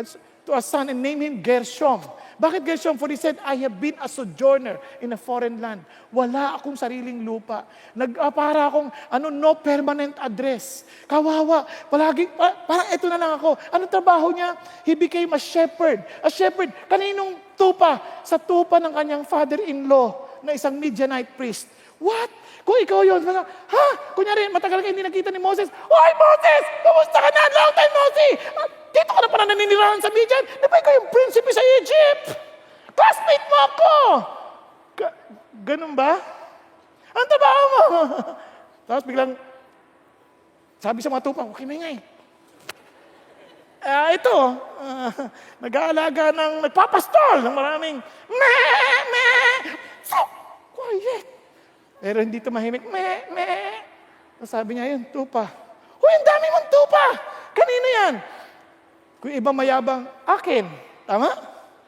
to a son and named him Gershom. Bakit Gershom? For he said, I have been a sojourner in a foreign land. Wala akong sariling lupa. Para akong no permanent address. Kawawa. Parang eto na lang ako. Anong trabaho niya? He became a shepherd. A shepherd. Kaninong tupa? Sa tupa ng kanyang father-in-law na isang Midianite priest. What? Kung ikaw yun, kunyari, matagal ka hindi nakita ni Moses. Oy, Moses! Kumusta ka na? Long time no see! Dito ka na pala naninirahan sa Midian. Di ba ikaw yung prinsipe sa Egypt? Classmate mo ako! Ganun ba? Ang trabaho mo? Tapos biglang, sabi sa mga tupa, okay, may nag-aalaga nagpapastol ng maraming, so, quiet. Pero hindi tumahimik, sabi niya yun, tupa. Uy, ang dami mong tupa! Kanino yan? Kung iba mayabang, akin. Tama?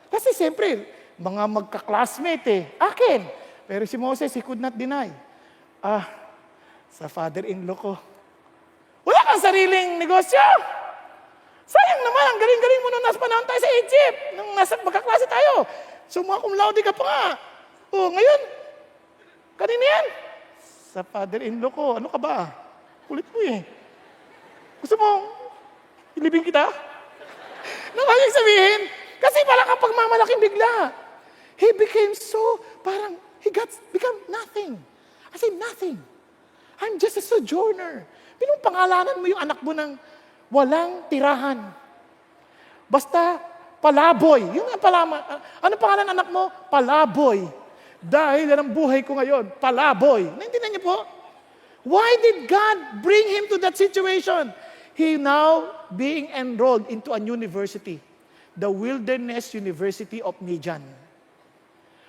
Kasi siyempre, mga magka-classmate akin. Pero si Moses, he could not deny. Sa father-in-law ko. Wala kang sariling negosyo. Sayang naman, ang galing-galing mo nung nasa panahon tayo sa Egypt. Nung nasa magkaklase tayo. So mga cum laude ka pa nga. Ngayon, kanina yan? Sa father-in-law ko. Ano ka ba? Kulit mo Gusto mo, ilibing kita? Nakayang sabihin, kasi parang kapag mamalaking bigla, he became so, parang, become nothing. I say nothing. I'm just a sojourner. Pinupangalanan mo yung anak mo ng walang tirahan. Basta, palaboy. Yung ano pangalan ng anak mo? Palaboy. Dahil yan ang buhay ko ngayon, palaboy. Naintindihan niyo po? Why did God bring him to that situation? He now being enrolled into a university, the Wilderness University of Midian.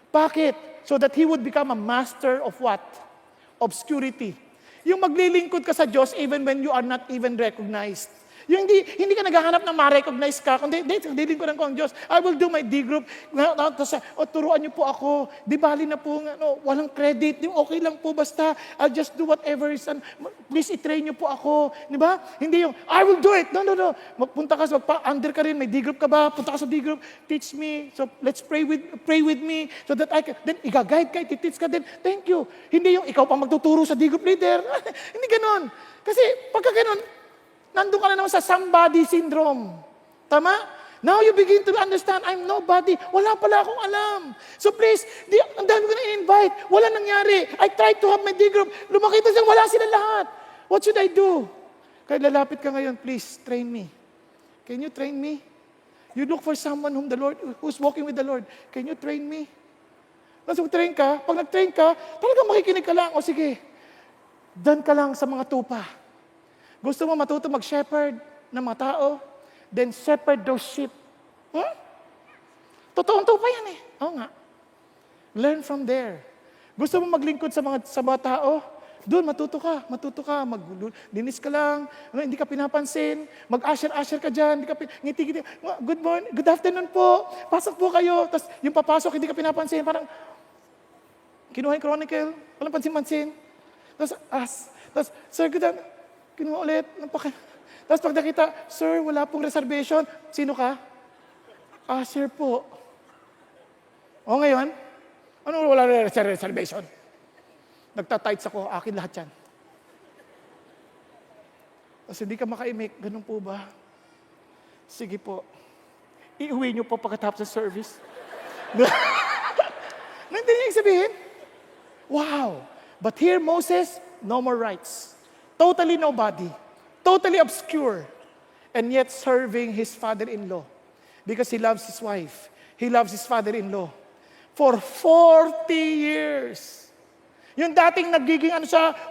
Bakit? So that he would become a master of what? Obscurity. Yung maglilingkod ka sa Diyos even when you are not even recognized. Yung hindi ka naghahanap na ma-recognize ka, kundi, lilingkuran ko ang Diyos. I will do my D group. Turuan niyo po ako. Di bali na po, walang credit. Okay lang po, basta I'll just do whatever is, please i-train niyo po ako. Di ba? Hindi yung, I will do it. No. Magpunta ka, under ka rin, may D group ka ba? Punta ka sa D group, teach me. So let's pray with me so that I can, then i-guide ka, i-teach ka din. Thank you. Hindi yung ikaw pa magtuturo sa D group leader. Hindi ganon. Kasi pagka ganon, nandun ka na naman sa somebody syndrome. Tama? Now you begin to understand, I'm nobody. Wala pala akong alam. So please, ang dami ko na in-invite. Wala nangyari. I tried to have my D group. Lumakita siya, wala sila lahat. What should I do? Kaya lalapit ka ngayon, please, train me. Can you train me? You look for someone who's walking with the Lord. Can you train me? Tapos train ka, pag nag-train ka, talagang makikinig ka lang. O sige, done ka lang sa mga tupa. Gusto mo matuto mag-shepherd ng mga tao? Then shepherd those sheep. Totoong tupa yan eh. Oo nga. Learn from there. Gusto mo maglingkod sa mga tao? Doon, matuto ka. Linis ka lang. Hindi ka pinapansin. Mag-usher ka dyan. Ngiti-ngiti. Good morning. Good afternoon po. Pasok po kayo. Tapos yung papasok, hindi ka pinapansin. Parang, kinuha yung chronicle. Walang pansin-pansin. Tapos, sir, good afternoon. Kinuha ulit. Tapos pag nakita, sir, wala pong reservation. Sino ka? Usher po. O ngayon, ano wala reservation? Nagtatights ako, akin lahat yan. Tapos hindi ka makaimik, ganun po ba? Sige po. Iuwi niyo po pagkatapos sa service. Nandiyan niya sabihin? Wow! But here Moses, no more rights. Totally nobody. Totally obscure. And yet serving his father-in-law. Because he loves his wife. He loves his father-in-law. For 40 years. Yung dating nagiging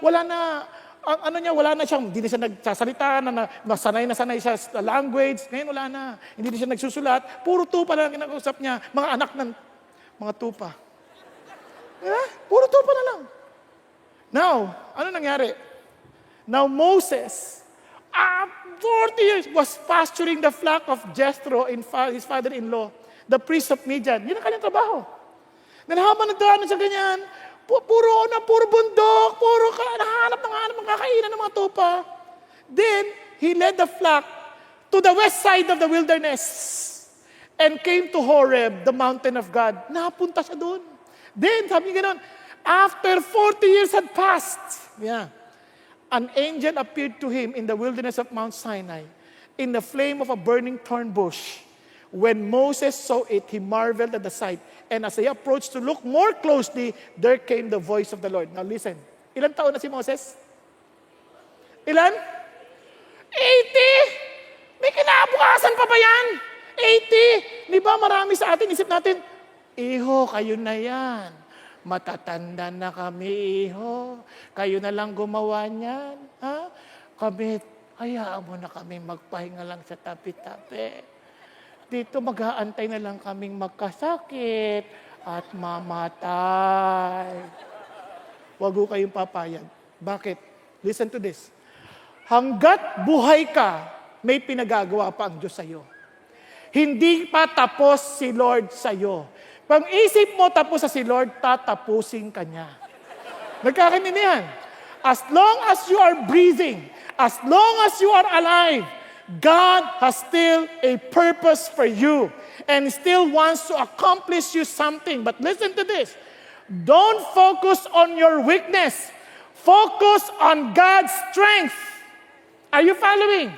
wala na siyang, hindi na siya nagsasalita, sanay siya sa language. Ngayon wala na. Hindi na siya nagsusulat. Puro tupa na lang kinakausap niya. Mga anak ng mga tupa. Puro tupa na lang. Now, ano nangyari? Now Moses, 40 years, was pasturing the flock of Jethro, his father-in-law, the priest of Midian. Yun ang kanyang trabaho. Then habang nagdaan sa ganyan, puro bundok, nahanap ng kakainan ng mga tupa. Then, he led the flock to the west side of the wilderness and came to Horeb, the mountain of God. Napunta siya doon. Then, sabi niya gano'n, after 40 years had passed, an angel appeared to him in the wilderness of Mount Sinai in the flame of a burning thorn bush. When Moses saw it, he marveled at the sight. And as he approached to look more closely, there came the voice of the Lord. Now listen, ilan taon na si Moses? Ilan? 80! May kinabukasan pa ba yan? 80! Di ba marami sa atin, isip natin, iho, kayo na yan. Matatanda na kami, iho. Kayo na lang gumawa niyan. Ha? Kami, hayaan mo na kami magpahinga lang sa tabi-tabi. Dito mag-aantay na lang kaming magkasakit at mamatay. Wag ho kayong papayag. Bakit? Listen to this. Hanggat buhay ka, may pinagagawa pa ang Diyos sa'yo. Hindi pa tapos si Lord sa'yo. Pag isip mo tapos sa si Lord, tatapusin ka niya. Nagkakaintindihan? As long as you are breathing, as long as you are alive, God has still a purpose for you and still wants to accomplish you something. But listen to this. Don't focus on your weakness. Focus on God's strength. Are you following?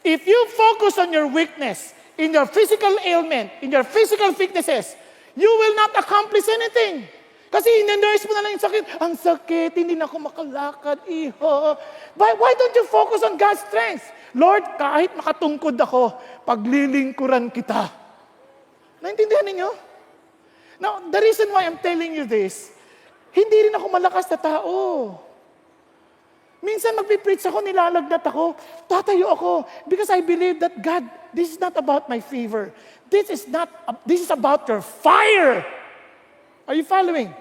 If you focus on your weakness, in your physical ailment, in your physical weaknesses, you will not accomplish anything. Kasi in-nurse mo na lang yung sakit. Ang sakit, hindi na ako makalakad, iho. Why don't you focus on God's strength? Lord, kahit makatungkod ako, paglilingkuran kita. Naintindihan ninyo? Now, the reason why I'm telling you this, hindi rin ako malakas na tao. Minsan magpipreach ako, nilalagdat ako, tatayo ako, because I believe that God, this is not about my favor. This is about your fire. Are you following?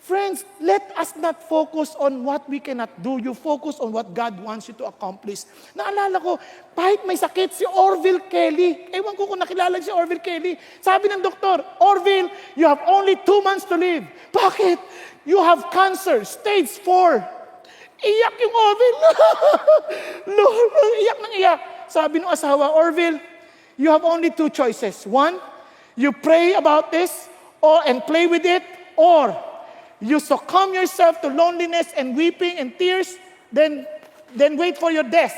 Friends, let us not focus on what we cannot do. You focus on what God wants you to accomplish. Naalala ko, kahit may sakit, si Orville Kelly. Ewan ko kung nakilala si Orville Kelly. Sabi ng doktor, Orville, you have only 2 months to live. Bakit? You have cancer, stage 4. Iyak yung Orville. Lord, iyak ng iyak. Sabi ng asawa, Orville, you have only 2 choices. 1, you pray about this and play with it, or you succumb yourself to loneliness and weeping and tears, then wait for your death.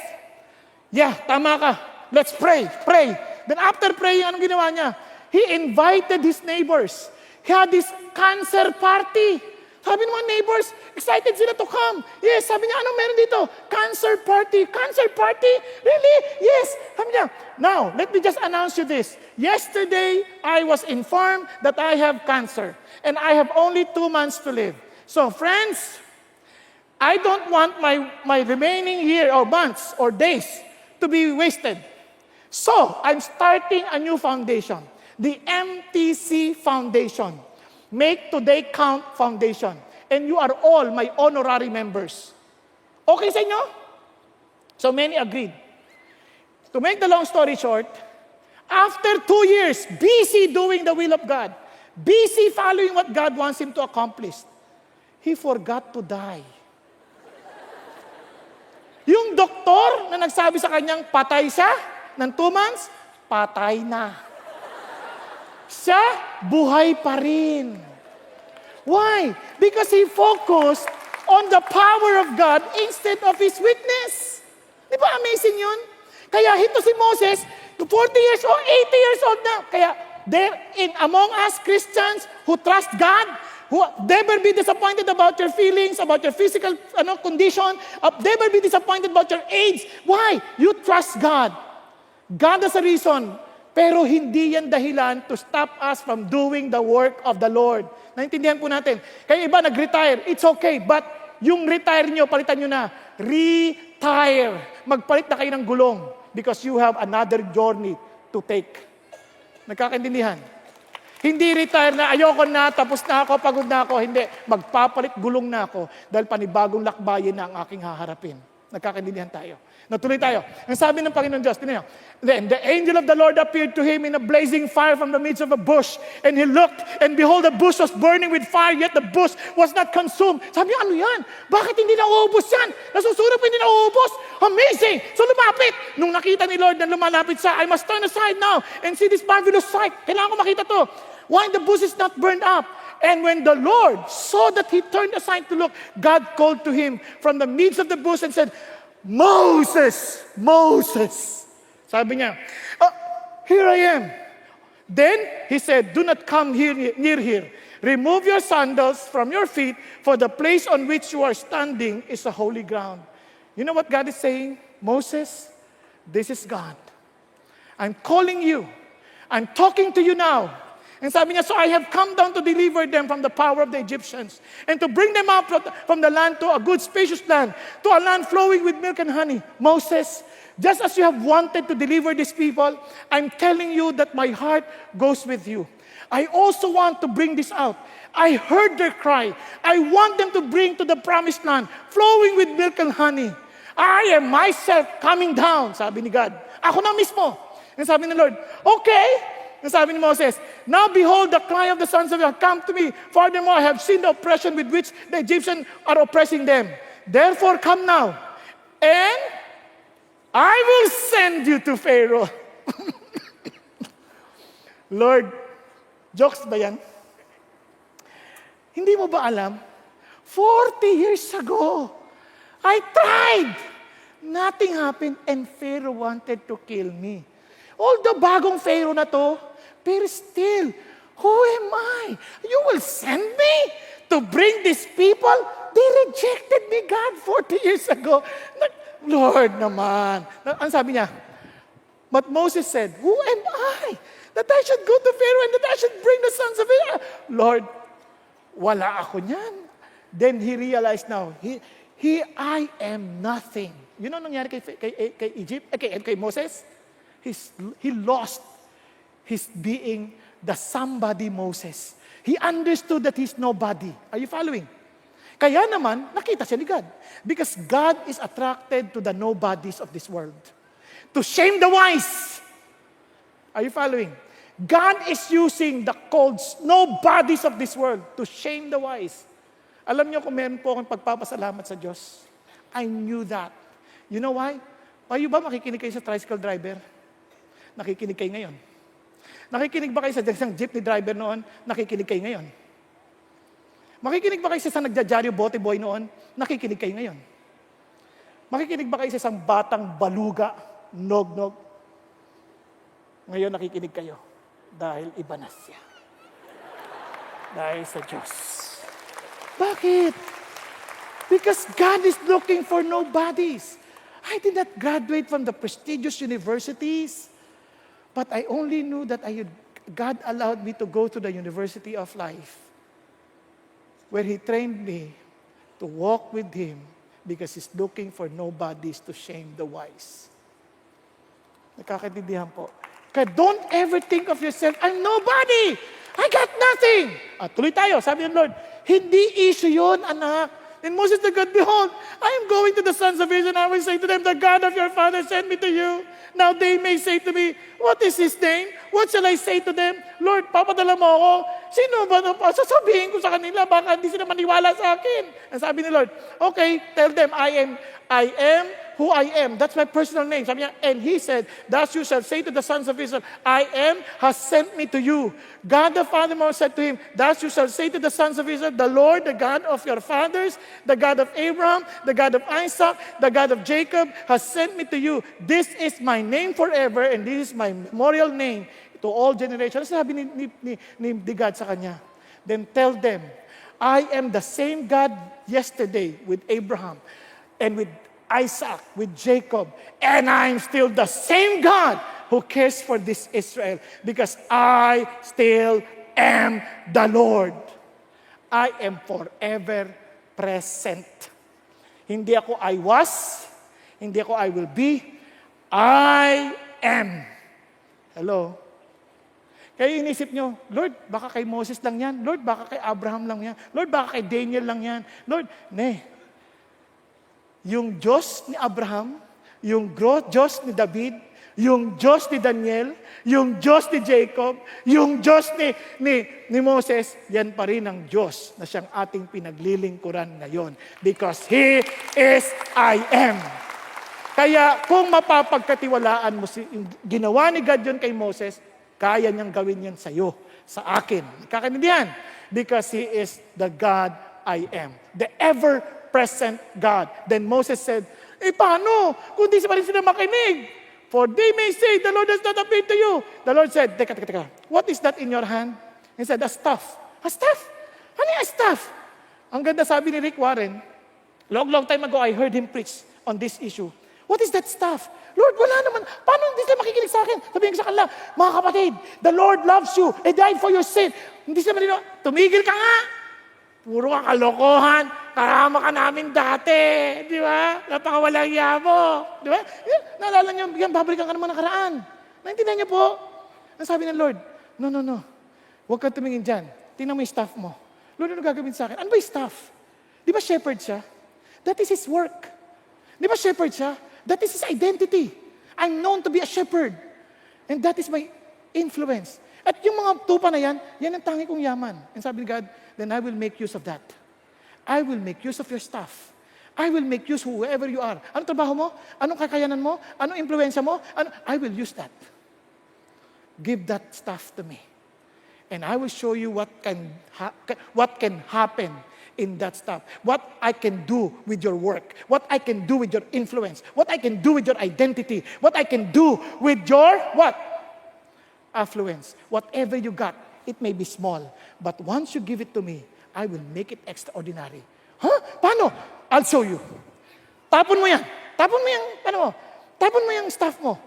Yeah, tama ka. Let's pray. Pray. Then after praying, anong ginawa niya? He invited his neighbors. He had this cancer party. Sabi ng mga neighbors, excited sila to come. Yes, sabi niya, anong meron dito? Cancer party. Cancer party? Really? Yes. Sabi niya, now, let me just announce you this. Yesterday, I was informed that I have cancer. And I have only 2 months to live. So, friends, I don't want my remaining year or months or days to be wasted. So, I'm starting a new foundation. The MTC Foundation. Make Today Count Foundation. And you are all my honorary members. Okay sa inyo? So many agreed. To make the long story short, after 2 years, busy doing the will of God, busy following what God wants him to accomplish, he forgot to die. Yung doktor na nagsabi sa kanyang patay siya ng 2 months, patay na. Siya, buhay pa rin. Why? Because he focused on the power of God instead of his witness. Di ba amazing yun? Kaya ito si Moses, 40 years old, 80 years old na. Kaya there among us Christians who trust God, who never be disappointed about your feelings, about your physical condition, never be disappointed about your age. Why? You trust God. God has a reason. Pero hindi yan dahilan to stop us from doing the work of the Lord. Naintindihan po natin. Kaya iba nag-retire, it's okay. But yung retire nyo, palitan nyo na. Retire. Magpalit na kayo ng gulong because you have another journey to take. Nagkakaintindihan? Hindi retire na, ayoko na, tapos na ako, pagod na ako. Hindi. Magpapalit gulong na ako dahil panibagong lakbayin na ang aking haharapin. Nagkakaintindihan tayo. Natuloy tayo. Ang sabi ng Panginoon Diyos, tingnan nyo. Then the angel of the Lord appeared to him in a blazing fire from the midst of a bush. And he looked, and behold, the bush was burning with fire, yet the bush was not consumed. Sabi niya, ano yan? Bakit hindi nauubos yan? Nasusurap, hindi nauubos. Amazing! So lumapit. Nung nakita ni Lord na lumalapit siya, I must turn aside now and see this marvelous sight. Kailangan ko makita to. Why the bush is not burned up? And when the Lord saw that he turned aside to look, God called to him from the midst of the bush and said, Moses, Moses. Sabi niya, here I am. Then he said, do not come near here. Remove your sandals from your feet, for the place on which you are standing is a holy ground. You know what God is saying? Moses, this is God. I'm calling you. I'm talking to you now. And sabi niya, so I have come down to deliver them from the power of the Egyptians and to bring them out from the land to a good spacious land, to a land flowing with milk and honey. Moses, just as you have wanted to deliver these people, I'm telling you that my heart goes with you. I also want to bring this out. I heard their cry. I want them to bring to the promised land, flowing with milk and honey. I am myself coming down, sabi ni God. Ako na mismo. And sabi ni Lord, okay. And sabi ni Moses, now behold, the cry of the sons of Israel, come to me. Furthermore, I have seen the oppression with which the Egyptians are oppressing them. Therefore, come now, and I will send you to Pharaoh. Lord, jokes ba yan? Hindi mo ba alam? 40 years ago, I tried. Nothing happened, and Pharaoh wanted to kill me. Although bagong Pharaoh na to, pero still, who am I? You will send me to bring these people? They rejected me, God, 40 years ago. Lord naman. Ang sabi niya, but Moses said, who am I? That I should go to Pharaoh and that I should bring the sons of Israel. Lord, wala ako niyan. Then he realized now, I am nothing. You know nangyari kay Egypt, kay Moses? He lost his being the somebody Moses. He understood that he's nobody. Are you following? Kaya naman, nakita siya ni God. Because God is attracted to the nobodies of this world. To shame the wise. Are you following? God is using the cold nobodies of this world to shame the wise. Alam niyo kung meron po akong pagpapasalamat sa Diyos. I knew that. You know why? Kayo ba makikinig kayo sa tricycle driver? Nakikinig kayo ngayon. Nakikinig ba kayo sa isang jeepney driver noon? Nakikinig kayo ngayon. Makikinig ba kayo sa isang nagjajaryo bote boy noon? Nakikinig kayo ngayon. Makikinig ba kayo sa isang batang baluga, nog-nog? Ngayon nakikinig kayo. Dahil iba na siya. Dahil sa Diyos. Bakit? Because God is looking for nobodies. I did not graduate from the prestigious universities, but I only knew that God allowed me to go to the University of Life, where He trained me to walk with Him because He's looking for nobodies to shame the wise. Nakakaintindihan po. Kaya don't ever think of yourself, I'm nobody! I got nothing! Tuloy tayo, sabi ng Lord, hindi issue yun, anak. And Moses said, God, behold, I am going to the sons of Israel, and I will say to them, the God of your father sent me to you. Now they may say to me, what is his name? What shall I say to them? Lord, papadala mo ako. Sino ba? Sasabihin ko sa kanila, baka hindi sila maniwala sa akin. And sabi ni Lord, okay, tell them, I am who I am. That's my personal name. Sabi niya, and he said, thus you shall say to the sons of Israel, I am has sent me to you. God the Father said to him, thus you shall say to the sons of Israel, the Lord, the God of your fathers, the God of Abraham, the God of Isaac, the God of Jacob, has sent me to you. This is my name forever, and this is my memorial name to all generations. Sabi ni God sa kanya, then tell them, I am the same God yesterday with Abraham, and with Isaac, with Jacob, and I'm still the same God who cares for this Israel because I still am the Lord. I am forever present. Hindi ako I was, hindi ako I will be, I am. Hello? Kaya inisip nyo, Lord, baka kay Moses lang yan. Lord, baka kay Abraham lang yan. Lord, baka kay Daniel lang yan. Lord, yung Diyos ni Abraham, yung Diyos ni David, yung Diyos ni Daniel, yung Diyos ni Jacob, yung Diyos ni Moses, yan pa rin ang Diyos na siyang ating pinaglilingkuran ngayon. Because He is I am. Kaya kung mapapagkatiwalaan mo, ginawa ni God yun kay Moses, kaya niyang gawin yan sa iyo, sa akin. Kakaintindihan? Because He is the God I am. The ever-present God. Then Moses said, paano kung di pa rin sila makinig? For they may say, the Lord has not appeared to you. The Lord said, teka. What is that in your hand? He said, a staff. A staff? Ano yung staff? Ang ganda sabi ni Rick Warren, long time ago, I heard him preach on this issue. What is that staff? Lord, wala naman. Paano hindi sila makikinig sa akin? Sabihin ko sa kanila, mga kapatid, the Lord loves you. He died for your sin. Hindi sila malino. Tumigil ka nga. Puro ka kalokohan. Karama ka namin dati. Di ba? Napakawalang yabo. Di ba? Naalala niyo, yan, babalikan ka naman nakaraan. Naintindihan niyo po? Ang sabi ng Lord, no. Huwag kang tumingin dyan. Tingnan mo yung staff mo. Lord, ano gagawin sa akin? Ano ba yung staff? Di ba shepherd siya? That is His work. Di ba shepherd siya? That is His identity. I'm known to be a shepherd. And that is my influence. At yung mga tupa na yan ang tangi kong yaman. And sabi ni God, then I will make use of that. I will make use of your staff. I will make use whoever you are. Anong trabaho mo? Anong kakayanan mo? Anong impluensya mo? I will use that. Give that staff to me. And I will show you what can happen in that stuff. What I can do with your work. What I can do with your influence. What I can do with your identity. What I can do with your what? Affluence. Whatever you got, it may be small. But once you give it to me, I will make it extraordinary. Paano? I'll show you. Tapon mo yan. Tapon mo yung, tapon mo yung staff mo.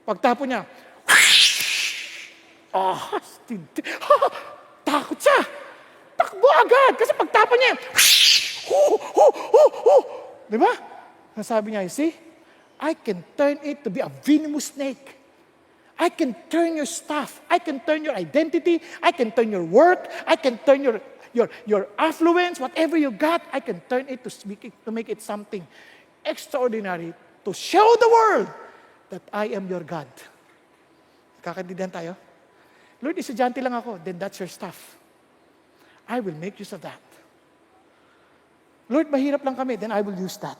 Pagtapon niya, takot siya. Takbo agad. Kasi pagtapon niya, di ba? Sabi niya, you see, I can turn it to be a venomous snake. I can turn your stuff. I can turn your identity. I can turn your work. I can turn your affluence, whatever you got, I can turn it to make it something extraordinary to show the world that I am your God. Kakaintindihan tayo? Lord, estudyante lang ako, then that's your stuff. I will make use of that. Lord, mahirap lang kami, then I will use that.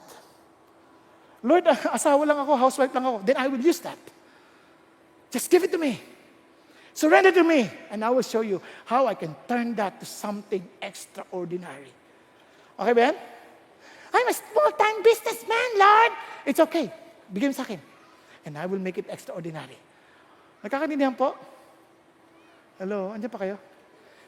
Lord, asawa lang ako, housewife lang ako, then I will use that. Just give it to me. Surrender to me, and I will show you how I can turn that to something extraordinary. Okay, Ben? I'm a small-time businessman, Lord. It's okay. Bigay mo sa akin. And I will make it extraordinary. Nagkakaintindihan po? Hello, andiyan pa kayo?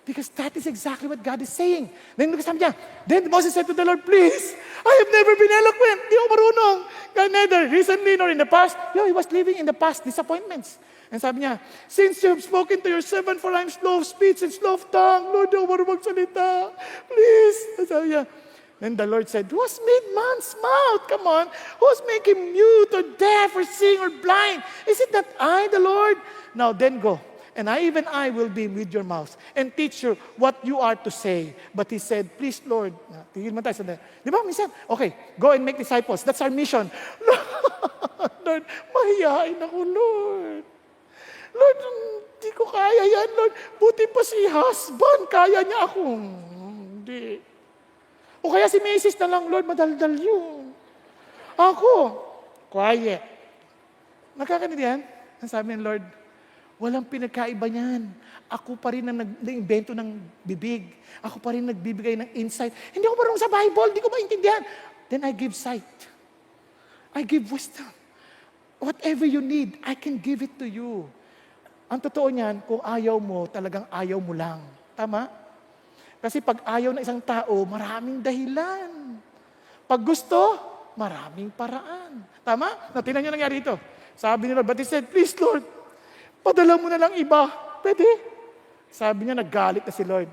Because that is exactly what God is saying. Then sabi niya, then Moses said to the Lord, please, I have never been eloquent. Di ako marunong. God, neither recently nor in the past. He was living in the past disappointments. And sabi niya, since you have spoken to your servant, for I am slow of speech and slow of tongue, Lord, di ako marunong magsalita. Please. And sabi niya, then the Lord said, who has made man's mouth? Come on. Who has made him mute or deaf or seeing or blind? Is it not I, the Lord? Now then go. And I will be with your mouth and teach you what you are to say. But he said, please, Lord. Tigil mo tayo sa di ba, minsan? Okay, go and make disciples. That's our mission. Lord, mahihain ako, Lord. Lord, hindi ko kaya yan, Lord. Buti pa si husband, kaya niya ako. Hindi. O kaya si Mrs. na lang, Lord, madaldal yun. Ako, quiet. Nakakaintindihan? Ang sabi ng Lord, walang pinagkaiba niyan. Ako pa rin ang nag-invento ng bibig. Ako pa rin nagbibigay ng insight. Hindi ako marunong sa Bible, hindi ko maintindihan. Then I give sight. I give wisdom. Whatever you need, I can give it to you. Ang totoo niyan, kung ayaw mo, talagang ayaw mo lang. Tama? Kasi pag ayaw ng isang tao, maraming dahilan. Pag gusto, maraming paraan. Tama? Tingnan niyo nangyari ito. Sabi ni Lord, but he said, please Lord, padala mo na lang iba. Pwede. Sabi niya, naggalit na si Lord.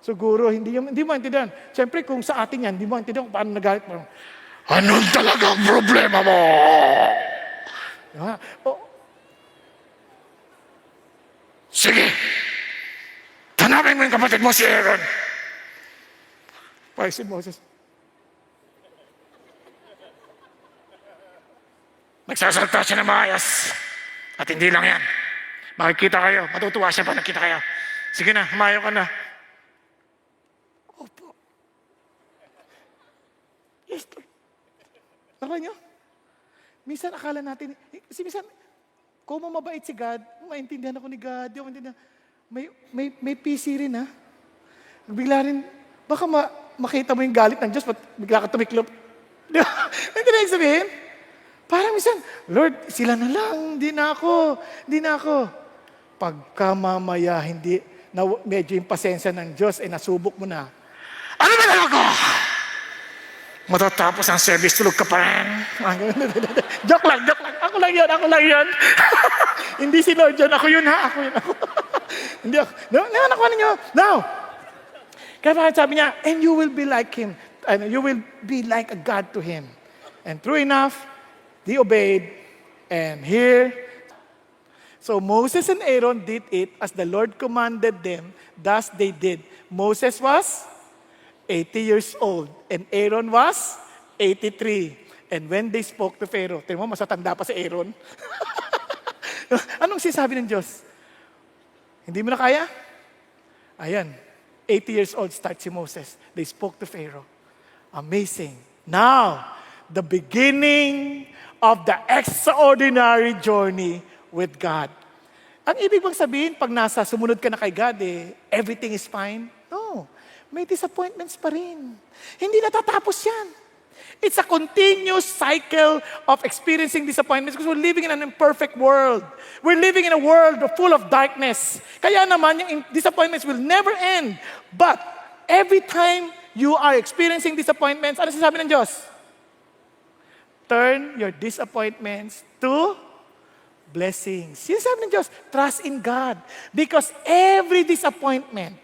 Siguro, hindi mo intindihan. Siyempre, kung sa atin yan, hindi mo intindihan kung paano nagalit. Parang, anong talagang problema mo? Sige. Tanawin mo yung kapatid mo si Aaron. Pay si Moses. Nagsasalta siya ng maayos. At hindi lang yan. Makikita kayo. Matutuwa siya pa nakita kayo. Sige na, humayo ka na. Opo. Yes, Lord. Nakala niyo? Minsan akala natin, kasi minsan, kung mabait si God, maintindihan ako ni God, di ako maintindihan. May PC rin ha. Bigla rin, baka makita mo yung galit ng Diyos, ba't bigla ka tumiklop? Di ba? Hindi na yung sabihin? Parang minsan, Lord, sila na lang, di na ako. Pagka mamaya, hindi, na medyo yung pasensya ng Diyos, nasubok mo na. Ano ba na ako? Matatapos ang service, tulog ka pa rin. Joke lang. Ako lang yun. Hindi si Lord yun, ako yun ha, Hindi ako. Nakuha ninyo. Now, kaya sabi niya, and you will be like Him. And you will be like a God to Him. And true enough, they obeyed. And here, so Moses and Aaron did it as the Lord commanded them. Thus they did. Moses was 80 years old. And Aaron was 83. And when they spoke to Pharaoh, tingnan mo, masatanda pa si Aaron. Anong sinasabi ng Diyos? Hindi mo na kaya? Ayan. 80 years old start si Moses. They spoke to Pharaoh. Amazing. Now, the beginning of the extraordinary journey with God. Ang ibig bang sabihin, pag sumunod ka na kay God, everything is fine? No. May disappointments pa rin. Hindi natatapos yan. It's a continuous cycle of experiencing disappointments because we're living in an imperfect world. We're living in a world full of darkness. Kaya naman, yung disappointments will never end. But every time you are experiencing disappointments, ano sasabi ng Diyos? Turn your disappointments to blessings. Sinasabi ng Diyos, trust in God. Because every disappointment,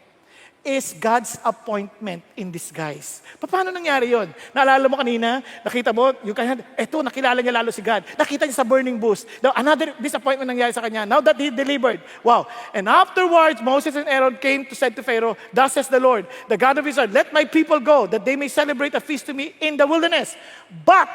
is God's appointment in disguise. Paano nangyari yon? Naalala mo kanina, nakita mo, yung kanya, eto, nakilala niya lalo si God. Nakita niya sa burning bush. Now, another disappointment nangyari sa kanya. Now that he delivered. Wow. And afterwards, Moses and Aaron came to said to Pharaoh, thus says the Lord, the God of Israel, let my people go, that they may celebrate a feast to me in the wilderness. But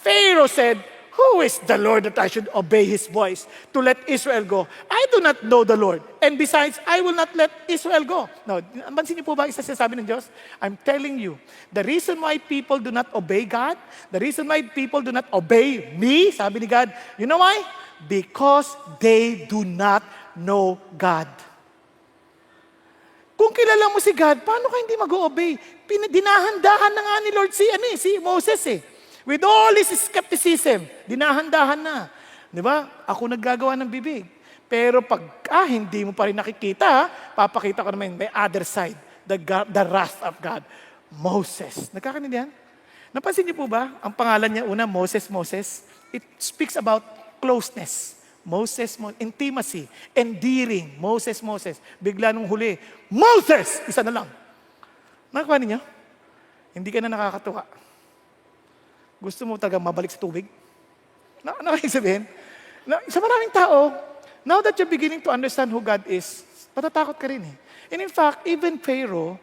Pharaoh said, who is the Lord that I should obey His voice to let Israel go? I do not know the Lord. And besides, I will not let Israel go. Now, pansin niyo po ba isa sinasabi ng Diyos? I'm telling you, the reason why people do not obey God, the reason why people do not obey me, sabi ni God, you know why? Because they do not know God. Kung kilala mo si God, paano ka hindi mag-obey? Dinahandahan na nga ni Lord si Moses eh. With all his skepticism, dinahandahan na. Di ba? Ako naggagawa ng bibig. Pero pag hindi mo pa rin nakikita, papakita ko naman may other side, the wrath of God. Moses. Nagkakaintindihan? Napansin niyo po ba? Ang pangalan niya una, Moses. It speaks about closeness. Moses, intimacy, endearing. Moses. Bigla nung huli, Moses! Isa na lang. Nakakuha niyo? Hindi ka na nakakatuwa. Gusto mo talaga mabalik sa tubig? Nakakita sabihin? Sa maraming tao, now that you're beginning to understand who God is, patatakot ka rin eh. And in fact, even Pharaoh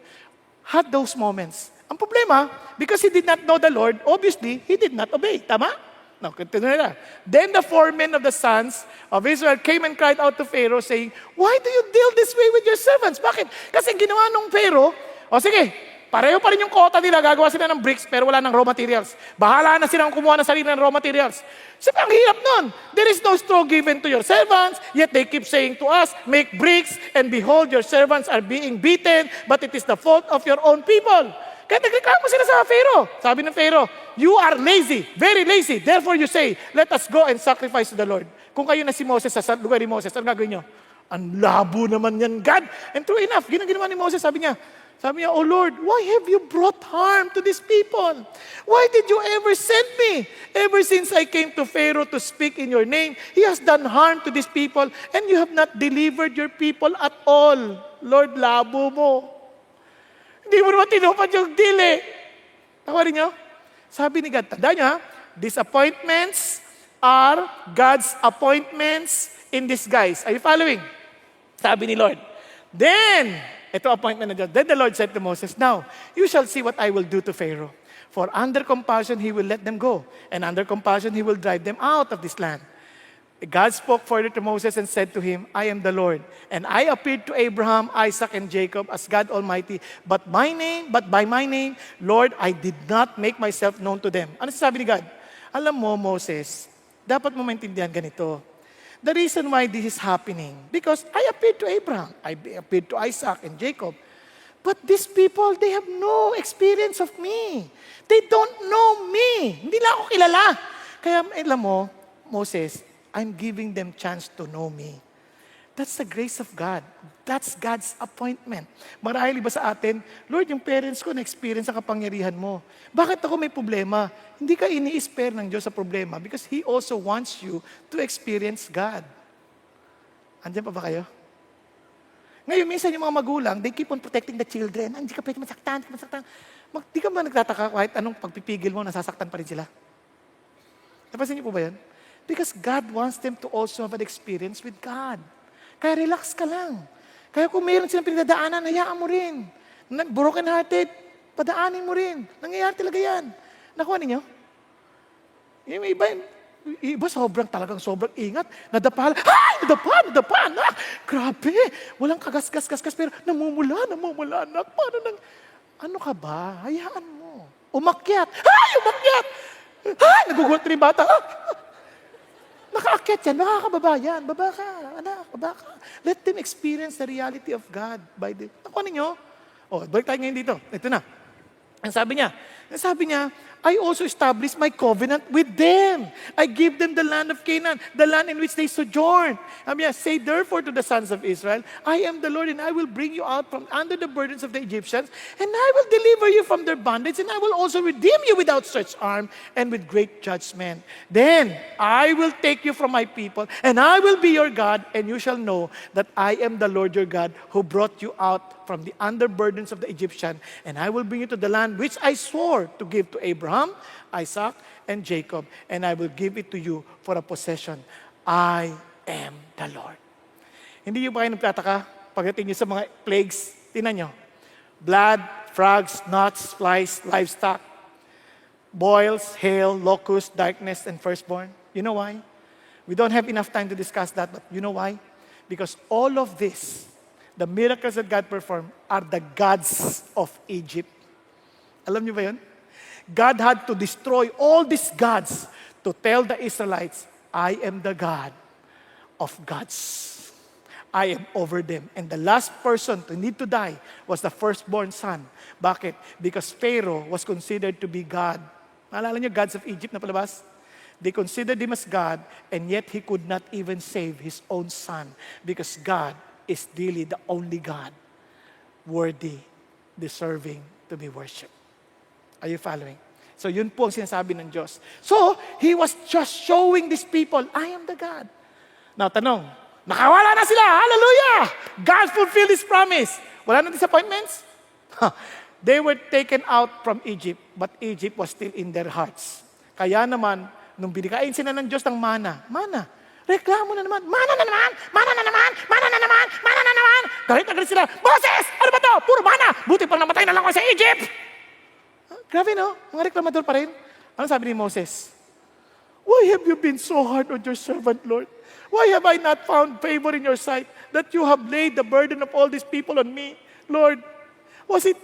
had those moments. Ang problema, because he did not know the Lord, obviously, he did not obey. Tama? No, continue na. Then the 4 men of the sons of Israel came and cried out to Pharaoh saying, why do you deal this way with your servants? Bakit? Kasi ginawa nung Pharaoh, sige, pareho pa rin yung quota nila, gagawa sila ng bricks, pero wala ng raw materials. Bahala na silang kumuha ng sarili ng raw materials. Sabi, ang hirap nun. There is no straw given to your servants, yet they keep saying to us, make bricks, and behold, your servants are being beaten, but it is the fault of your own people. Kaya nagreklamo sila sa Pharaoh. Sabi ng Pharaoh, you are lazy, very lazy. Therefore you say, let us go and sacrifice to the Lord. Kung kayo na si Moses sa lugar ni Moses, ano gagawin nyo? Ang labo naman yan, God. And true enough, ginawa ni Moses, sabi niya, oh Lord, why have you brought harm to these people? Why did you ever send me? Ever since I came to Pharaoh to speak in your name, he has done harm to these people, and you have not delivered your people at all. Lord, labo mo. Hindi mo naman tinupad yung deal eh. Tawarin niyo? Sabi ni God, tanda niya, disappointments are God's appointments in disguise. Are you following? Sabi ni Lord. Then, ito appointment na Diyos. Then the Lord said to Moses, now, you shall see what I will do to Pharaoh. For under compassion, he will let them go. And under compassion, he will drive them out of this land. God spoke further to Moses and said to him, I am the Lord. And I appeared to Abraham, Isaac, and Jacob as God Almighty. But by my name, Lord, I did not make myself known to them. Ano sabi ni God? Alam mo, Moses, dapat mo maintindihan ganito. The reason why this is happening, because I appeared to Abraham, I appeared to Isaac and Jacob, but these people, they have no experience of me. They don't know me. Hindi lang ako kilala. Kaya alam mo, Moses, I'm giving them chance to know me. That's the grace of God. That's God's appointment. Marahil iba sa atin, Lord, yung parents ko na-experience ang kapangyarihan mo. Bakit ako may problema? Hindi ka ini-spare ng Diyos sa problema because He also wants you to experience God. Andiyan pa ba kayo? Ngayon, minsan yung mga magulang, they keep on protecting the children. Hindi ka pwede masaktan, Di ka ba nagtataka kahit anong pagpipigil mo, nasasaktan pa rin sila? Napansin niyo po ba yan? Because God wants them to also have an experience with God. Kaya relax ka lang. Kaya kung mayroon silang pinagdadaanan, hayaan mo rin. Broken hearted, padaanin mo rin. Nangyayari talaga yan. Nakuha ninyo? Yung iba sobrang ingat. Nadapa. Nadapa. Grabe. Walang kagas-gas, pero namumula. Paano ano ka ba? Hayaan mo. Umakyat. Umakyat. Nagugulat rin yung bata. Nakaakyat yan, makakababa yan. Baba ka, anak, baba ka. Let them experience the reality of God. Nakuha ninyo? Balik tayo ngayon dito. Ito na. Ang sabi niya, Sabi niya, I also established my covenant with them. I give them the land of Canaan, the land in which they sojourn. Sabi niya, say therefore to the sons of Israel, I am the Lord, and I will bring you out from under the burdens of the Egyptians, and I will deliver you from their bondage, and I will also redeem you with outstretched arm and with great judgment. Then I will take you from my people, and I will be your God, and you shall know that I am the Lord your God, who brought you out from the under burdens of the Egyptian, and I will bring you to the land which I swore to give to Abraham, Isaac, and Jacob, and I will give it to you for a possession. I am the Lord. Hindi yung ba kayo nagtataka pagdating nyo sa mga plagues? Tingnan nyo. Blood, frogs, gnats, flies, livestock, boils, hail, locust, darkness, and firstborn. You know why? We don't have enough time to discuss that, but you know why? Because all of this, the miracles that God performed, are the gods of Egypt. Alam niyo ba yun? God had to destroy all these gods to tell the Israelites, I am the God of gods. I am over them. And the last person to need to die was the firstborn son. Bakit? Because Pharaoh was considered to be God. Naalala niyo, gods of Egypt na palabas? They considered him as God, and yet he could not even save his own son because God is really the only God worthy, deserving to be worshipped. Are you following? So yun po ang sinasabi ng Diyos. So, He was just showing these people, I am the God. Now, tanong, nakawala na sila, hallelujah! God fulfilled His promise. Wala na disappointments? They were taken out from Egypt, but Egypt was still in their hearts. Kaya naman, nung binikain sila ng Diyos ng mana, reklamo na naman, mana na naman, mana na naman, mana na naman, mana na naman. Galit na galit sila, Moses, ano ba to? Puro mana, buti pang namatay na lang ako sa Egypt. Grabe no, mga reklamador pa rin. Ano sabi ni Moses? Why have you been so hard on your servant, Lord? Why have I not found favor in your sight that you have laid the burden of all these people on me? Lord, was it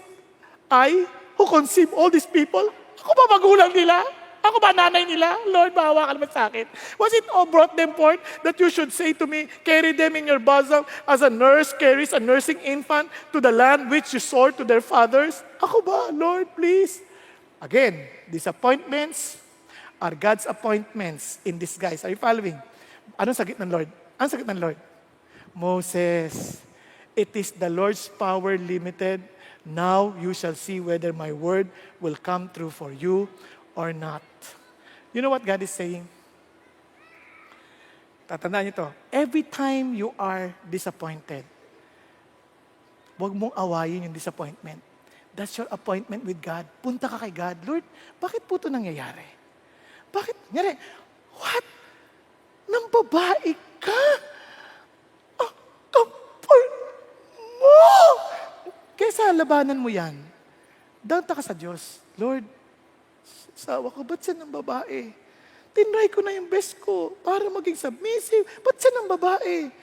I who conceived all these people? Ako ba magulang nila? Ako ba nanay nila? Lord, bawa ka naman sa akin. Was it all brought them forth that you should say to me, carry them in your bosom as a nurse carries a nursing infant to the land which you swore to their fathers? Ako ba, Lord, please? Again, disappointments are God's appointments in disguise. Are you following? Anong sagot ng Lord? Anong sagot ng Lord? Moses, it is the Lord's power limited. Now you shall see whether my word will come true for you or not. You know what God is saying? Tatandaan niyo to. Every time you are disappointed, huwag mong awayin yung disappointment. That's your appointment with God. Punta ka kay God. Lord, bakit po ito nangyayari? Bakit? Nangyari, what? Nang babae ka? Ang kapal mo! Kaysa labanan mo yan, danta ka sa Diyos. Lord, sawa ko, ba't siya ng babae? Tinry ko na yung best ko para maging submissive. Ba't siya ng babae?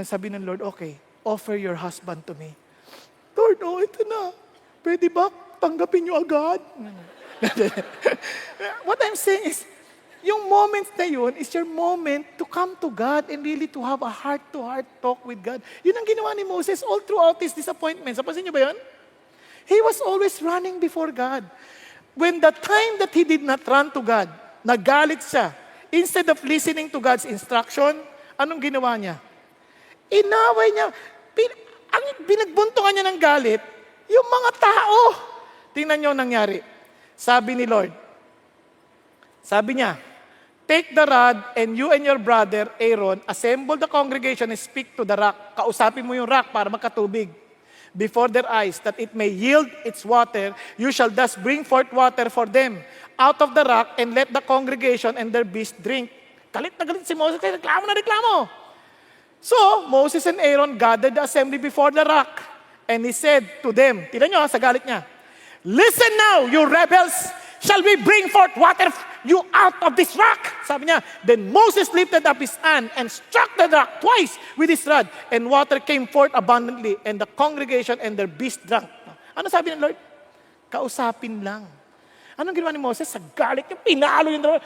Sabi ng Lord, okay, offer your husband to me. Lord, ito na. Pwede ba tanggapin niyo agad? What I'm saying is, yung moment na yun is your moment to come to God and really to have a heart-to-heart talk with God. Yun ang ginawa ni Moses all throughout his disappointments. Napansin niyo ba yun? He was always running before God. When the time that he did not run to God, nagalit siya. Instead of listening to God's instruction, anong ginawa niya? Inaway niya. Ang binagbuntungan niya ng galit, yung mga tao. Tingnan niyo ang nangyari. Sabi ni Lord, sabi niya, take the rod and you and your brother Aaron assemble the congregation and speak to the rock. Kausapin mo yung rock para magkatubig before their eyes, that it may yield its water. You shall thus bring forth water for them out of the rock, and let the congregation and their beasts drink. Galit na galit si Moses, kaya reklamo na reklamo. So, Moses and Aaron gathered the assembly before the rock, and he said to them, tignan nyo sa galit niya, listen now, you rebels, shall we bring forth water you out of this rock? Sabi niya, then Moses lifted up his hand and struck the rock twice with his rod, and water came forth abundantly, and the congregation and their beasts drank. Ano sabi ng Lord? Kausapin lang. Anong ginawa ni Moses? Sa galit niya, pinalo yung dragon.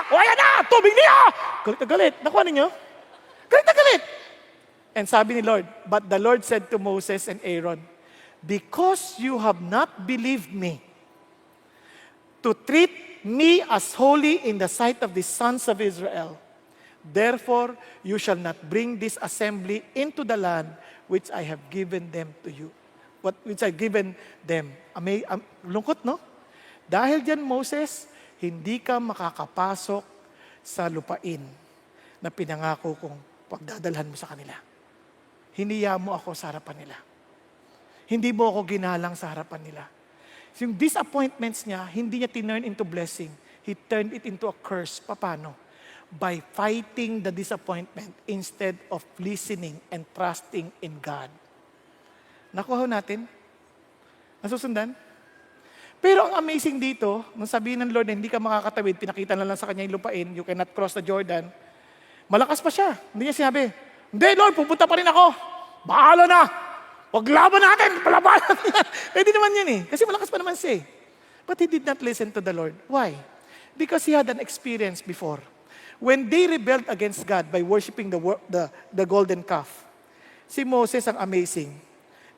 O ayan na, tubig niya! Galit na galit. Nakuha ninyo? Galit na galit. And sabi ni Lord, but the Lord said to Moses and Aaron, because you have not believed me, to treat me as holy in the sight of the sons of Israel. Therefore, you shall not bring this assembly into the land which I have given them to you. Which I've given them. Lungkot, no? Dahil dyan, Moses, hindi ka makakapasok sa lupain na pinangako kong pagdadalhan mo sa kanila. Hiniya mo ako sa harapan nila. Hindi mo ako ginalang sa harapan nila. Yung disappointments niya, hindi niya tinurn into blessing. He turned it into a curse. Paano? By fighting the disappointment instead of listening and trusting in God. Nakuha natin? Nasusundan? Pero ang amazing dito, nung sabihin ng Lord na hindi ka makakatawid, pinakita na lang sa kanya yung lupain, you cannot cross the Jordan, malakas pa siya. Hindi niya sinabi, hindi Lord, pupunta pa rin ako. Bahala na. Paglaban natin, palabanan. Pwede naman yun eh. Kasi malakas pa naman siya eh. But he did not listen to the Lord. Why? Because he had an experience before. When they rebelled against God by worshiping the golden calf, si Moses ang amazing.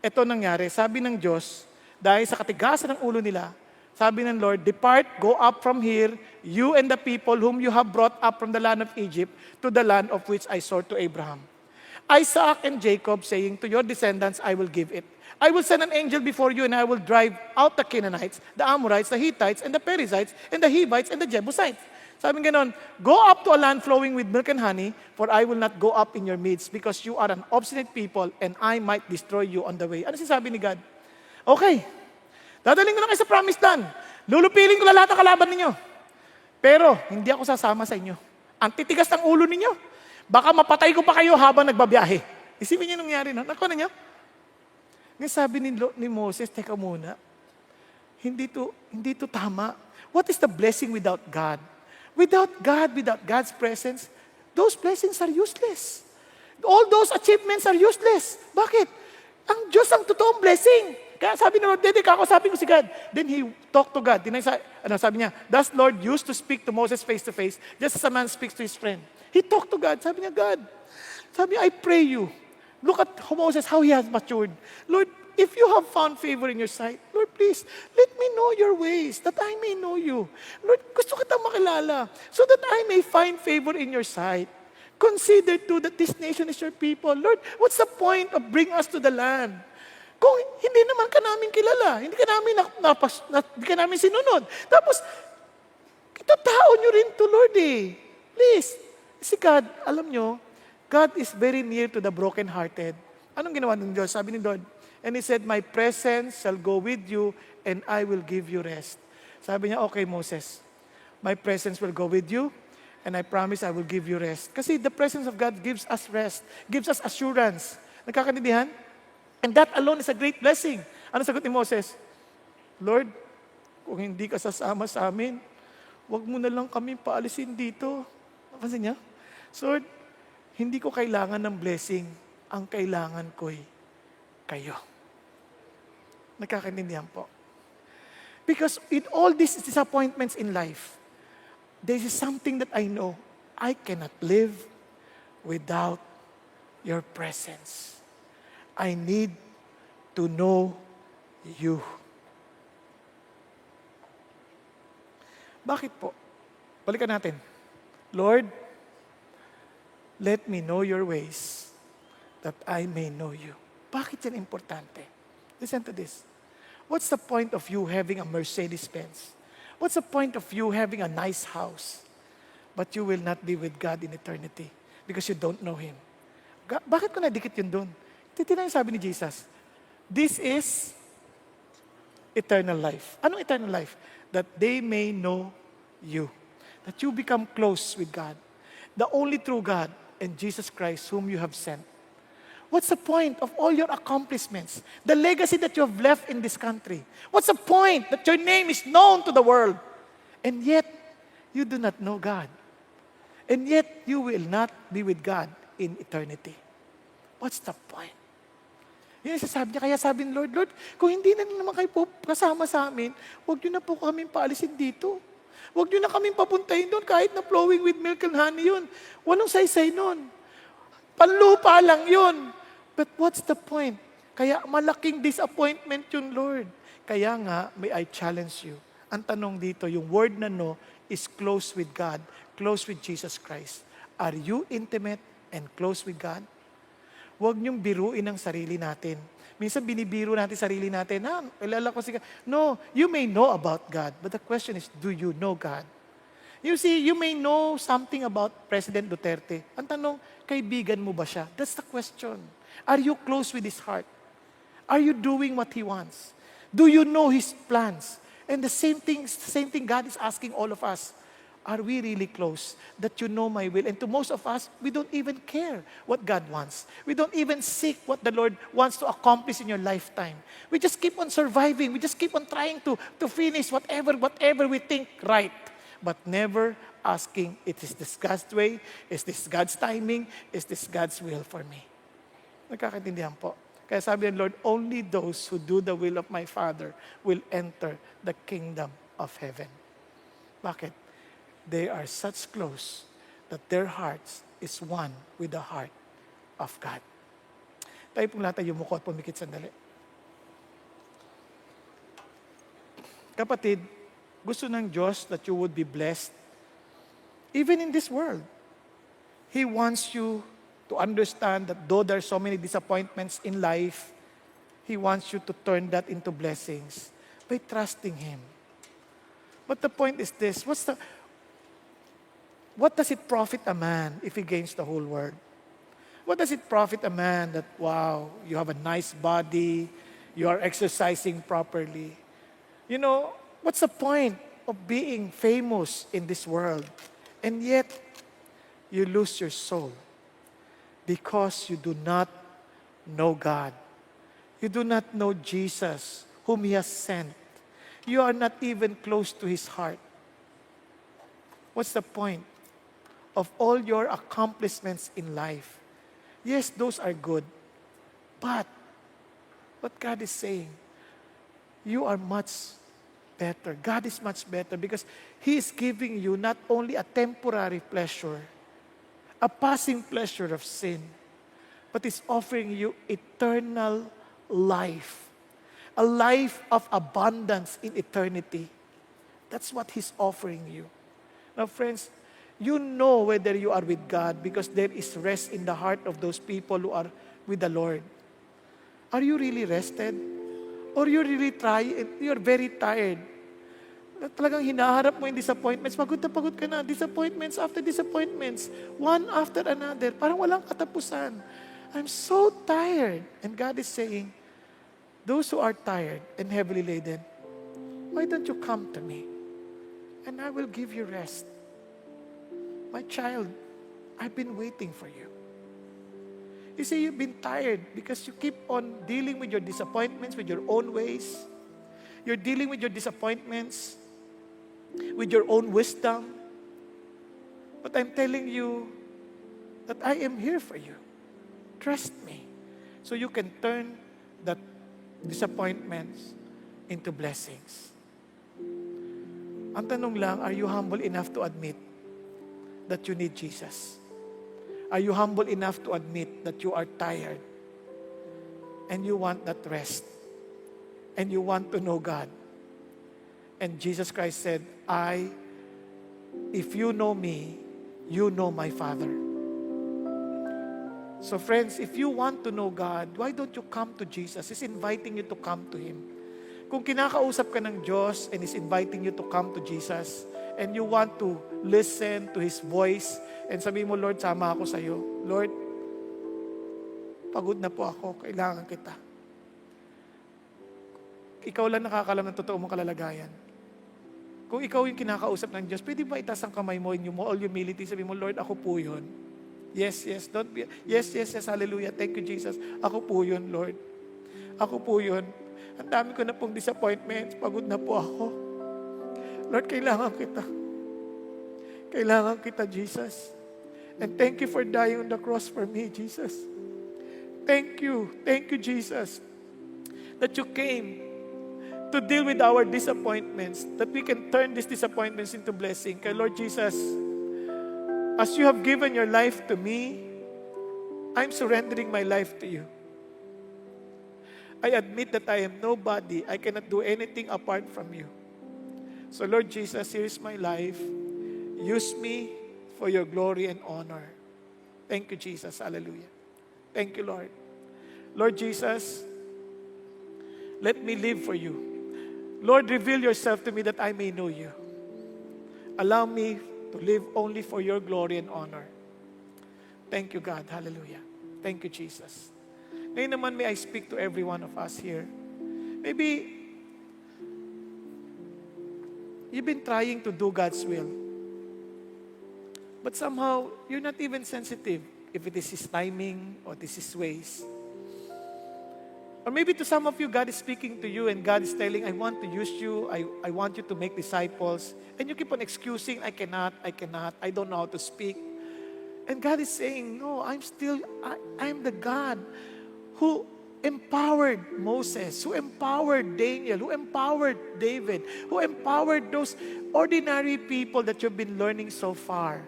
Ito nangyari, sabi ng Diyos, dahil sa katigasan ng ulo nila, sabi ng Lord, depart, go up from here, you and the people whom you have brought up from the land of Egypt to the land of which I swore to Abraham, Isaac and Jacob, saying, to your descendants I will give it. I will send an angel before you, and I will drive out the Canaanites, the Amorites, the Hittites, and the Perizzites, and the Hivites, and the Jebusites. Sabi ganon, go up to a land flowing with milk and honey, for I will not go up in your midst, because you are an obstinate people, and I might destroy you on the way. Ano sinasabi ni God? Okay, dadaling ko na kayo sa promised land. Lulupiling ko na lahat ng kalaban ninyo. Pero, hindi ako sasama sa inyo. Ang titigas ng ulo ninyo. Baka mapatay ko pa kayo habang nagbabiyahe. Isipin niyo nangyari, no? Nakuha na niyo? Ngayon sabi ni Moses, teka muna, hindi to tama. What is the blessing without God? Without God, without God's presence, those blessings are useless. All those achievements are useless. Bakit? Ang Diyos ang totoong blessing. Kaya sabi ni Lord, dede, kakausapin ko si God. Then he talked to God. Sabi niya, thus Lord used to speak to Moses face to face, just as a man speaks to his friend. He talked to God. Sabi niya, God, sabi niya, I pray you. Look at Moses, how he has matured. Lord, if you have found favor in your sight, Lord, please, let me know your ways, that I may know you. Lord, gusto kitang makilala, so that I may find favor in your sight. Consider too that this nation is your people. Lord, what's the point of bringing us to the land? Kung hindi naman ka namin kilala, hindi ka namin sinunod. Tapos, ito tao nyo rin to, Lord eh. Please. Si God, alam nyo, God is very near to the brokenhearted. Anong ginawa ng Diyos? Sabi ni Lord, and He said, my presence shall go with you and I will give you rest. Sabi niya, okay Moses, my presence will go with you and I promise I will give you rest. Kasi the presence of God gives us rest, gives us assurance. Nagkakaintindihan? And that alone is a great blessing. Ano sagot ni Moses? Lord, kung hindi ka sasama sa amin, wag mo na lang kami paalisin dito. Napansin niya? So, Lord, hindi ko kailangan ng blessing. Ang kailangan ko'y kayo. Nagkakaintindihan po. Because in all these disappointments in life, there is something that I know. I cannot live without your presence. I need to know you. Bakit po? Balikan natin. Lord, let me know your ways that I may know you. Bakit yan importante? Listen to this. What's the point of you having a Mercedes-Benz? What's the point of you having a nice house? But you will not be with God in eternity because you don't know Him. Bakit ko nadikit yun doon? Titignan yung sabi ni Jesus. This is eternal life. Anong eternal life? That they may know you. That you become close with God. The only true God and Jesus Christ whom you have sent. What's the point of all your accomplishments? The legacy that you have left in this country? What's the point that your name is known to the world? And yet, you do not know God. And yet, you will not be with God in eternity. What's the point? Yun ang sasabi niya. Kaya sabi ni Lord, Lord, kung hindi na naman kayo po kasama sa amin, huwag niyo na po kami paalisin dito. Huwag niyo na kaming papuntahin doon kahit na flowing with milk and honey yun. Walang saysay nun. Panlupa lang yun. But what's the point? Kaya malaking disappointment yun, Lord. Kaya nga, may I challenge you. Ang tanong dito, yung word na know is close with God, close with Jesus Christ. Are you intimate and close with God? Huwag niyong biruin ang sarili natin. Minsan binibiro natin sarili natin, kilala ko si God. No, you may know about God, but the question is, do you know God? You see, you may know something about President Duterte. Ang tanong, kaibigan mo ba siya? That's the question. Are you close with His heart? Are you doing what He wants? Do you know His plans? And the same thing God is asking all of us. Are we really close that you know my will? And to most of us, we don't even care what God wants. We don't even seek what the Lord wants to accomplish in your lifetime. We just keep on surviving. We just keep on trying to finish whatever we think right. But never asking, is this God's way? Is this God's timing? Is this God's will for me? Nagkakaintindihan po. Kaya sabi ng Lord, only those who do the will of my Father will enter the kingdom of heaven. Bakit? They are such close that their hearts is one with the heart of God. Tayo pong lahat ay yumuko at pumikit sandali. Kapatid, gusto ng Diyos that you would be blessed even in this world. He wants you to understand that though there are so many disappointments in life, He wants you to turn that into blessings by trusting Him. But the point is this, what does it profit a man if he gains the whole world? What does it profit a man that, wow, you have a nice body, you are exercising properly? You know, what's the point of being famous in this world? And yet, you lose your soul because you do not know God. You do not know Jesus, whom He has sent. You are not even close to His heart. What's the point of all your accomplishments in life? Yes, those are good. But what God is saying, you are much better. God is much better because He is giving you not only a temporary pleasure, a passing pleasure of sin, but is offering you eternal life, a life of abundance in eternity. That's what He's offering you. Now, friends, you know whether you are with God because there is rest in the heart of those people who are with the Lord. Are you really rested? Or you're very tired? Talagang hinaharap mo yung disappointments. Pagod ka na. Disappointments after disappointments. One after another. Parang walang katapusan. I'm so tired. And God is saying, those who are tired and heavily laden, why don't you come to me? And I will give you rest. My child, I've been waiting for you. You see, you've been tired because you keep on dealing with your disappointments with your own ways. You're dealing with your disappointments with your own wisdom. But I'm telling you that I am here for you. Trust me. So you can turn that disappointments into blessings. Ang tanong lang, are you humble enough to admit that you need Jesus? Are you humble enough to admit that you are tired and you want that rest and you want to know God? And Jesus Christ said, if you know me, you know my Father. So friends, if you want to know God, why don't you come to Jesus? He's inviting you to come to Him. Kung kinakausap ka ng Diyos and He's inviting you to come to Jesus, and you want to listen to His voice, and sabi mo, Lord, sama ako sa iyo. Lord, pagod na po ako, kailangan kita. Ikaw lang nakakalam ng totoo mong kalalagayan. Kung ikaw yung kinakausap ng Diyos, pwede ba itaas ang kamay mo in all humility, sabi mo, Lord, ako po yun. Yes, hallelujah. Thank you, Jesus. Ako po yun, Lord. Ako po yun. Ang dami ko na pong disappointments. Pagod na po ako. Lord, kailangan kita. Kailangan kita, Jesus. And thank you for dying on the cross for me, Jesus. Thank you, Jesus, that you came to deal with our disappointments, that we can turn these disappointments into blessing. Kaya Lord Jesus, as you have given your life to me, I'm surrendering my life to you. I admit that I am nobody. I cannot do anything apart from you. So Lord Jesus, here's my life. Use me for your glory and honor. Thank you, Jesus. Hallelujah. Thank you, Lord. Lord Jesus, let me live for you. Lord, reveal yourself to me that I may know you. Allow me to live only for your glory and honor. Thank you, God. Hallelujah. Thank you, Jesus. Ngayon naman, may I speak to every one of us here. Maybe you've been trying to do God's will, but somehow you're not even sensitive if it is His timing or this is His ways. Or maybe to some of you, God is speaking to you and God is telling, I want to use you, I want you to make disciples. And you keep on excusing, I cannot, I don't know how to speak. And God is saying, no, I'm the God who empowered Moses, who empowered Daniel, who empowered David, who empowered those ordinary people that you've been learning so far.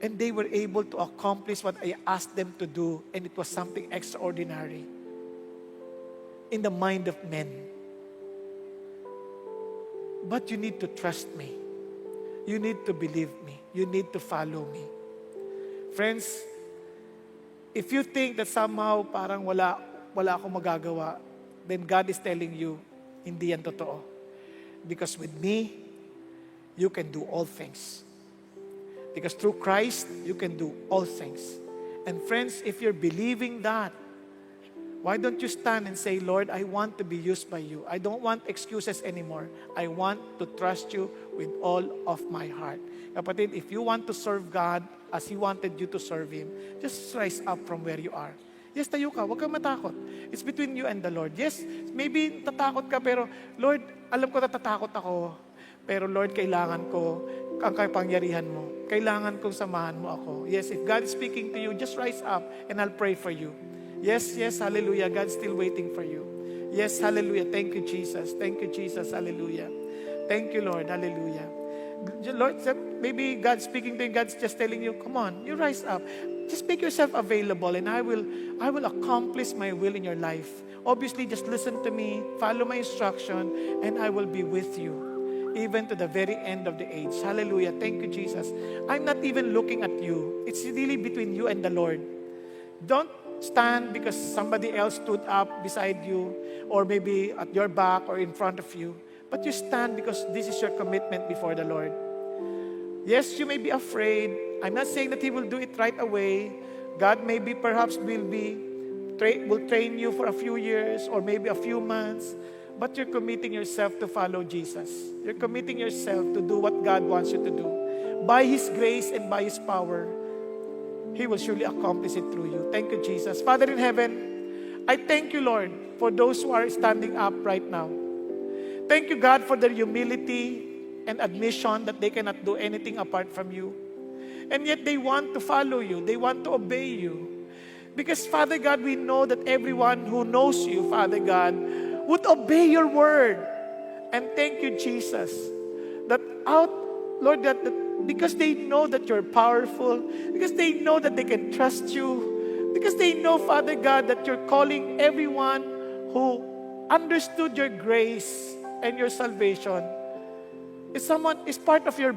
And they were able to accomplish what I asked them to do, and it was something extraordinary in the mind of men. But you need to trust me. You need to believe me. You need to follow me. Friends, if you think that somehow parang wala akong magagawa, then God is telling you, hindi yan totoo. Because with me, you can do all things. Because through Christ, you can do all things. And friends, if you're believing that, why don't you stand and say, Lord, I want to be used by you. I don't want excuses anymore. I want to trust you with all of my heart. Kapatid, if you want to serve God as He wanted you to serve Him, just rise up from where you are. Yes, tayo ka. Huwag kang matakot. It's between you and the Lord. Yes, maybe tatakot ka, pero Lord, alam ko natatakot ako. Pero Lord, kailangan ko ang kapangyarihan mo. Kailangan kong samahan mo ako. Yes, if God is speaking to you, just rise up and I'll pray for you. Yes, hallelujah. God's still waiting for you. Yes, hallelujah. Thank you, Jesus. Thank you, Jesus. Hallelujah. Thank you, Lord. Hallelujah. Lord, maybe God's speaking to you, God's just telling you, come on, you rise up. Just make yourself available and I will accomplish my will in your life. Obviously, just listen to me, follow my instruction, and I will be with you. Even to the very end of the age. Hallelujah. Thank you, Jesus. I'm not even looking at you. It's really between you and the Lord. Don't stand because somebody else stood up beside you or maybe at your back or in front of you. But you stand because this is your commitment before the Lord. Yes, you may be afraid. I'm not saying that He will do it right away. God maybe perhaps will train you for a few years or maybe a few months. But you're committing yourself to follow Jesus. You're committing yourself to do what God wants you to do. By His grace and by His power, He will surely accomplish it through you. Thank you, Jesus. Father in heaven, I thank you, Lord, for those who are standing up right now. Thank you, God, for their humility and admission that they cannot do anything apart from you. And yet they want to follow you. They want to obey you. Because, Father God, we know that everyone who knows you, Father God, would obey your word. And thank you, Jesus, Lord, that because they know that you're powerful, because they know that they can trust you, because they know, Father God, that you're calling everyone who understood your grace and your salvation is part of your